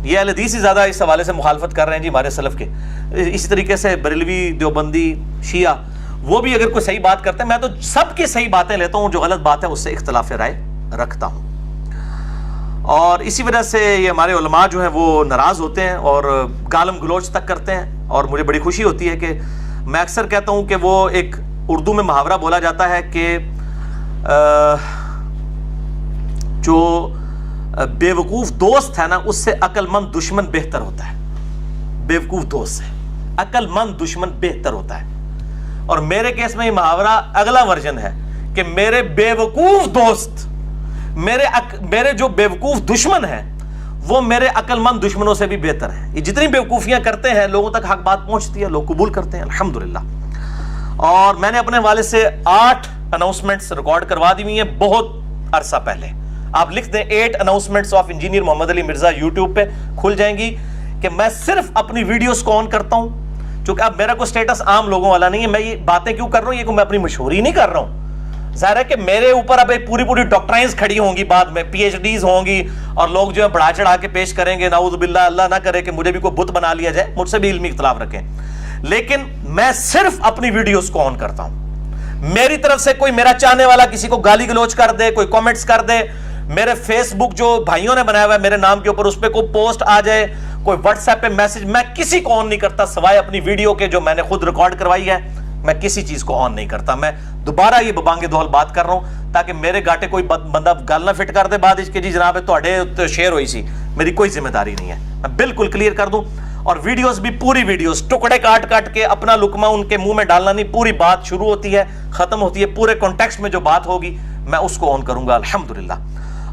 یہ اہل حدیث ہی زیادہ اس حوالے سے مخالفت کر رہے ہیں جی ہمارے سلف کے۔ اسی طریقے سے بریلوی، دیوبندی، شیعہ، وہ بھی اگر کوئی صحیح بات کرتے ہیں، میں تو سب کی صحیح باتیں لیتا ہوں، جو غلط بات ہے اس سے اختلاف رائے رکھتا ہوں۔ اور اسی وجہ سے یہ ہمارے علماء جو ہیں وہ ناراض ہوتے ہیں اور گالم گلوچ تک کرتے ہیں، اور مجھے بڑی خوشی ہوتی ہے کہ میں اکثر کہتا ہوں کہ وہ ایک اردو میں محاورہ بولا جاتا ہے کہ جو بے وقوف دوست ہے نا اس سے عقل مند دشمن بہتر ہوتا ہے۔ بے وقوف دوست سے عقل مند دشمن بہتر ہوتا ہے، اور میرے کیس میں یہ محاورہ اگلا ورژن ہے کہ میرے بے وقوف دوست، میرے جو بے وقوف دشمن ہیں وہ میرے عقل مند دشمنوں سے بھی بہتر ہیں۔ یہ جتنی بے وقوفیاں کرتے ہیں لوگوں تک حق بات پہنچتی ہے، لوگ قبول کرتے ہیں الحمدللہ۔ اور میں نے اپنے والد سے 8 اناؤنسمنٹس ریکارڈ کروا دی ہوئی ہیں بہت عرصہ پہلے، آپ لکھ دیں 8 announcements of engineer Muhammad Ali Mirza, YouTube پہ کھل جائیں گی، کہ میں صرف اپنی ویڈیوز کو آن کرتا ہوں، چونکہ اب میرا کوئی سٹیٹس عام لوگوں والا نہیں ہے۔ میں یہ باتیں کیوں کر رہا ہوں؟ یہ کہ میں اپنی مشہوری نہیں کر رہا ہوں، ظاہر ہے کہ میرے اوپر اب پوری ڈاکٹرائنز کھڑی ہوں گی، بعد میں پی ایچ ڈیز ہوں گی، اور لوگ جو ہے بڑھا چڑھا کے پیش کریں گے، نعوذ باللہ، اللہ نہ کرے کہ مجھے بھی کوئی بت بنا لیا جائے، مجھ سے بھی علمی اختلاف رکھیں، لیکن میں صرف اپنی ویڈیوز کو آن کرتا ہوں۔ میری طرف سے کوئی میرا چاہنے والا کسی کو گالی گلوچ کر دے، کوئی کامنٹس کر دے، میرے فیس بک جو بھائیوں نے بنایا ہوا ہے میرے نام کے اوپر، اس پہ کوئی پوسٹ آ جائے، کوئی واٹس ایپ پہ میسج، میں کسی کو آن نہیں کرتا سوائے اپنی ویڈیو کے جو میں نے خود ریکارڈ کروائی ہے، میں کسی چیز کو آن نہیں کرتا۔ میں دوبارہ یہ ببانگے دول بات کر رہا ہوں تاکہ میرے گاٹے کوئی بندہ گل نہ فٹ کر دے بعد اس کے جی جناب تواڈے شیئر ہوئی سی، میری کوئی ذمہ داری نہیں ہے، میں بالکل کلیئر کر دوں۔ اور ویڈیوز بھی پوری ویڈیوز ٹکڑے کاٹ کے اپنا لقمہ ان کے منہ میں ڈالنا نہیں، پوری بات شروع ہوتی ہے ختم ہوتی ہے، پورے کانٹیکسٹ میں جو بات ہوگی میں اس کو آن کروں گا الحمدللہ۔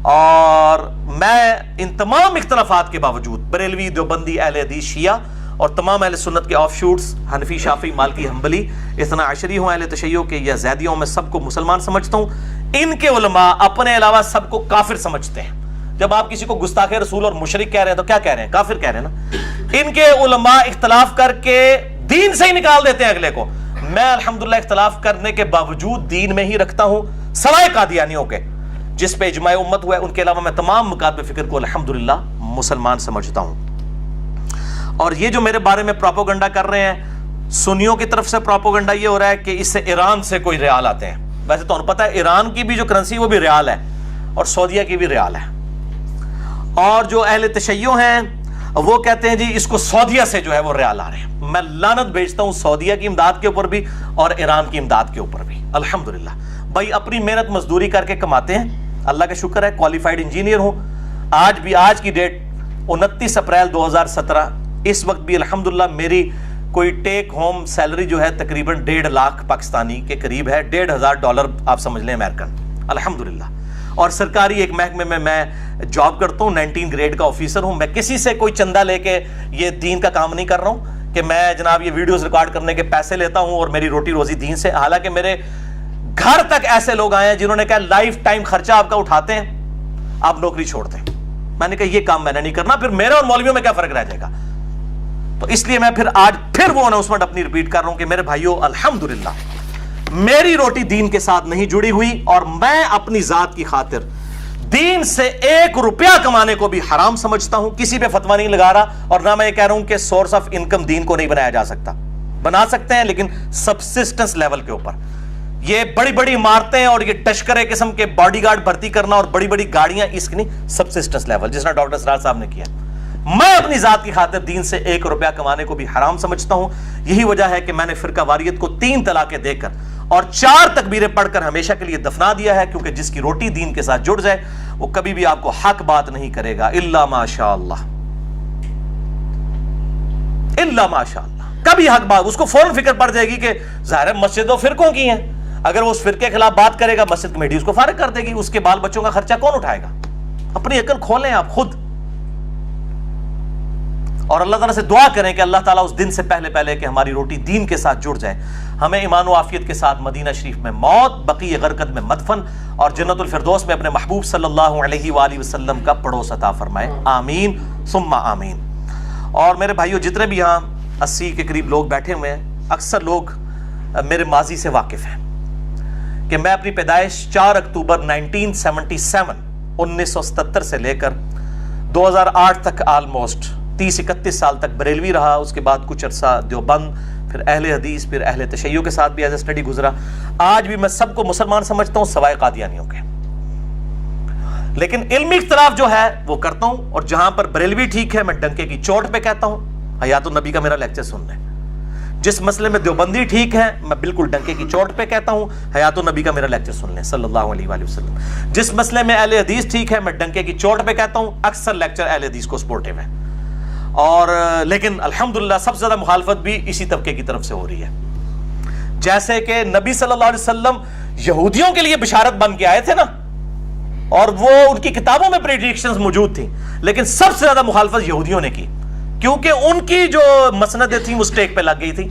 اور میں ان تمام اختلافات کے باوجود بریلوی، دیوبندی، اہل حدیث، شیعہ اور تمام اہل سنت کے آف شوٹس، حنفی، شافعی، مالکی، حنبلی، اثنا عشری ہوں، اہل تشیع کے یا زیدیوں، میں سب کو مسلمان سمجھتا ہوں۔ ان کے علماء اپنے علاوہ سب کو کافر سمجھتے ہیں۔ جب آپ کسی کو گستاخ رسول اور مشرک کہہ رہے ہیں تو کیا کہہ رہے ہیں؟ کافر کہہ رہے ہیں نا۔ ان کے علماء اختلاف کر کے دین سے ہی نکال دیتے ہیں اگلے کو۔ میں الحمدللہ اختلاف کرنے کے باوجود دین میں ہی رکھتا ہوں، سوائے قادیانیوں کے جس پہ اجماع امت ہوا ہے، ان کے علاوہ میں تمام مکاتب فکر کو الحمدللہ مسلمان سمجھتا ہوں۔ اور یہ جو میرے بارے میں پروپیگنڈا کر رہے ہیں، سنیوں کی طرف سے پروپیگنڈا یہ ہو رہا ہے کہ اس سے ایران سے کوئی ریال آتے ہیں۔ ویسے تو انہیں پتا ہے ایران کی بھی جو کرنسی وہ بھی ریال ہے، اور سعودیہ کی بھی ریال ہے، اور جو اہل تشیع ہیں وہ کہتے ہیں جی اس کو سعودیہ سے جو ہے وہ ریال آ رہے ہیں. میں لعنت بھیجتا ہوں سعودیہ کی امداد کے اوپر بھی اور ایران کی امداد کے اوپر بھی. الحمدللہ بھائی اپنی محنت مزدوری کر کے کماتے ہیں, اللہ کا شکر ہے, کوالیفائڈ انجینئر ہوں. آج کی ڈیٹ 29 اپریل 2017, اس وقت بھی الحمدللہ میری کوئی ٹیک ہوم سیلری جو ہے تقریباً 1.5 لاکھ پاکستانی کے قریب ہے, $1,500 آپ سمجھ لیں امریکن, الحمدللہ. اور سرکاری ایک محکمے میں جاب کرتا ہوں, 19 گریڈ کا آفیسر ہوں. میں کسی سے کوئی چندہ لے کے یہ دین کا کام نہیں کر رہا ہوں کہ میں جناب یہ ویڈیوز ریکارڈ کرنے کے پیسے لیتا ہوں اور میری روٹی روزی دین سے. حالانکہ میرے گھر تک ایسے لوگ آئے ہیں جنہوں نے کہا لائف ٹائم خرچہ آپ کا اٹھاتے ہیں, آپ نوکری چھوڑتے ہیں. میں نے کہا یہ کام میں نے نہیں کرنا, پھر میرے اور مولویوں میں کیا فرق رہ جائے گا. تو اس لیے میں آج وہ اناؤنسمنٹ اپنی ریپیٹ کر رہا ہوں کہ میرے بھائیوں الحمدللہ میری روٹی دین کے ساتھ نہیں جڑی ہوئی, اور میں اپنی ذات کی خاطر دین سے 1 روپیہ کمانے کو بھی حرام سمجھتا ہوں. کسی پہ فتویٰ نہیں لگا رہا, اور نہ میں یہ کہہ رہا ہوں کہ سورس آف انکم دین کو نہیں بنایا جا سکتا. بنا سکتے ہیں لیکن سبسسٹنس لیول کے اوپر. یہ بڑی بڑی عمارتیں اور یہ ٹشکرے قسم کے باڈی گارڈ بھرتی کرنا اور بڑی بڑی گاڑیاں, اس کی نہیں, سبسسٹنس لیول جس طرح ڈاکٹر سراج صاحب نے کیا. میں اپنی ذات کی خاطر دین سے 1 روپیہ کمانے کو بھی حرام سمجھتا ہوں. یہی وجہ ہے کہ میں نے فرقہ واریت کو 3 طلاقیں دے کر اور 4 تکبیریں پڑھ کر ہمیشہ کے لیے دفنا دیا ہے, کیونکہ جس کی روٹی دین کے ساتھ جڑ جائے وہ کبھی بھی آپ کو حق بات نہیں کرے گا, الا ماشاء اللہ, الا ماشاء اللہ. کبھی حق بات, اس کو فوراً فکر پڑ جائے گی کہ ظاہر مسجد و فرقوں کی ہیں, اگر وہ اس فرقے کے خلاف بات کرے گا مسجد کمیٹی اس کو فارغ کر دے گی, اس کے بال بچوں کا خرچہ کون اٹھائے گا. اپنی عقل کھولیں آپ خود, اور اللہ تعالیٰ سے دعا کریں کہ اللہ تعالیٰ اس دن سے پہلے کہ ہماری روٹی دین کے ساتھ جڑ جائے, ہمیں ایمان و عافیت کے ساتھ مدینہ شریف میں موت, بقیع غرقد میں مدفن, اور جنت الفردوس میں اپنے محبوب صلی اللہ علیہ وآلہ وسلم کا پڑوس عطا فرمائے. آمین ثم آمین. اور میرے بھائیوں جتنے بھی یہاں 80 کے قریب لوگ بیٹھے ہوئے ہیں, اکثر لوگ میرے ماضی سے واقف ہیں کہ میں اپنی پیدائش 4 اکتوبر 1977 سے لے کر 2008 تک آلموسٹ 30-31 سال تک بریلوی رہا. اس کے بعد کچھ عرصہ دیوبند, پھر اہل حدیث, پھر اہل تشیع کے ساتھ بھی ایز اے اسٹڈی گزرا. آج بھی میں سب کو مسلمان سمجھتا ہوں سوائے قادیانیوں کے, لیکن علمی اختلاف جو ہے وہ کرتا ہوں, اور جہاں پر بریلوی ٹھیک ہے میں ڈنکے کی چوٹ پہ کہتا ہوں حیات النبی کا میرا لیکچر سن لیں. جس مسئلے میں دیوبندی ٹھیک ہے میں بالکل ڈنکے کی چوٹ پہ کہتا ہوں حیات النبی کا میرا لیکچر سن لیں صلی اللہ علیہ وآلہ وسلم. جس مسئلے میں اہل حدیث ٹھیک ہے میں ڈنکے کی چوٹ پہ کہتا ہوں, اکثر لیکچر اہل حدیث کو سپورٹیو ہے. اور لیکن الحمدللہ سب سے زیادہ مخالفت بھی اسی طبقے کی طرف سے ہو رہی ہے. جیسے کہ نبی صلی اللہ علیہ وسلم یہودیوں کے لیے بشارت بن کے آئے تھے نا, اور وہ ان کی کتابوں میں پریڈکشنز موجود تھیں, لیکن سب سے زیادہ مخالفت یہودیوں نے کی, کیونکہ ان کی جو مسندیں تھیں وہ سٹیک پہ لگ گئی تھی.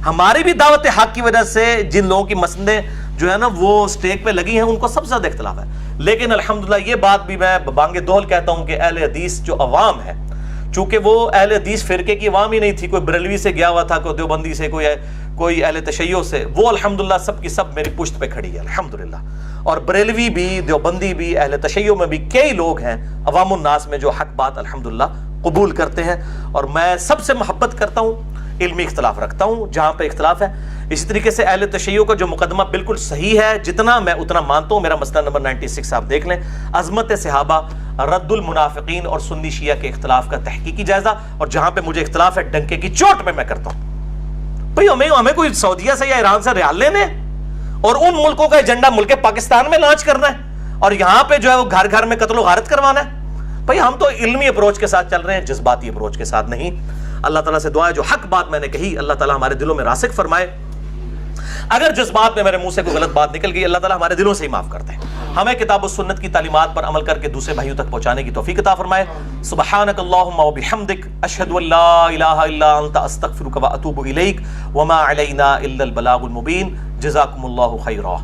ہماری بھی دعوت حق کی وجہ سے جن لوگوں کی مسندیں جو ہے نا وہ سٹیک پہ لگی ہیں ان کو سب سے زیادہ اختلاف ہے. لیکن الحمدللہ یہ بات بھی میں بانگ دول کہتا ہوں کہ اہل حدیث جو عوام ہے, چونکہ وہ اہل حدیث فرقے کی عوام ہی نہیں تھی, کوئی بریلوی سے گیا ہوا تھا, کوئی دیوبندی سے, کوئی اہل تشیع سے, وہ الحمدللہ سب کی سب میری پشت پہ کھڑی ہے الحمدللہ. اور بریلوی بھی, دیوبندی بھی, اہل تشیع میں بھی کئی لوگ ہیں عوام الناس میں جو حق بات الحمدللہ قبول کرتے ہیں, اور میں سب سے محبت کرتا ہوں, علمی اختلاف رکھتا ہوں جہاں پہ اختلاف ہے. اسی طریقے سے اہل تشیع کا جو مقدمہ بالکل صحیح ہے, جتنا میں اتنا مانتا ہوں. میرا مسئلہ نمبر 96 آپ دیکھ لیں, عظمت صحابہ, رد المنافقین اور سنی شیعہ کے اختلاف کا تحقیقی جائزہ, اور جہاں پہ مجھے اختلاف ہے ڈنکے کی چوٹ میں کرتا ہوں. بھئی ہمیں کوئی سعودیہ سے یا ایران سے ریال لینے اور ان ملکوں کا ایجنڈا ملک پاکستان میں لانچ کرنا ہے, اور یہاں پہ جو ہے وہ گھر گھر میں قتل و غارت کروانا ہے. بھئی ہم تو علمی اپروچ کے ساتھ چل رہے ہیں, جذباتی اپروچ کے ساتھ نہیں. اللہ تعالیٰ سے دعا ہے جو حق بات میں نے کہی اللہ تعالیٰ ہمارے دلوں میں راسخ فرمائے. اگر جذبات میں میرے منہ سے کوئی غلط بات نکل گئی اللہ تعالیٰ ہمارے دلوں سے ہی معاف کرتے ہیں. ہمیں کتاب و سنت کی تعلیمات پر عمل کر کے دوسرے بھائیوں تک پہنچانے کی توفیق عطا فرمائے. سبحانک اللہم و بحمدک, اشہد ان لا الہ الا انت, استغفرک و اتوب الیک, وما علینا الا البلاغ المبین. جزاکم اللہ خیرا.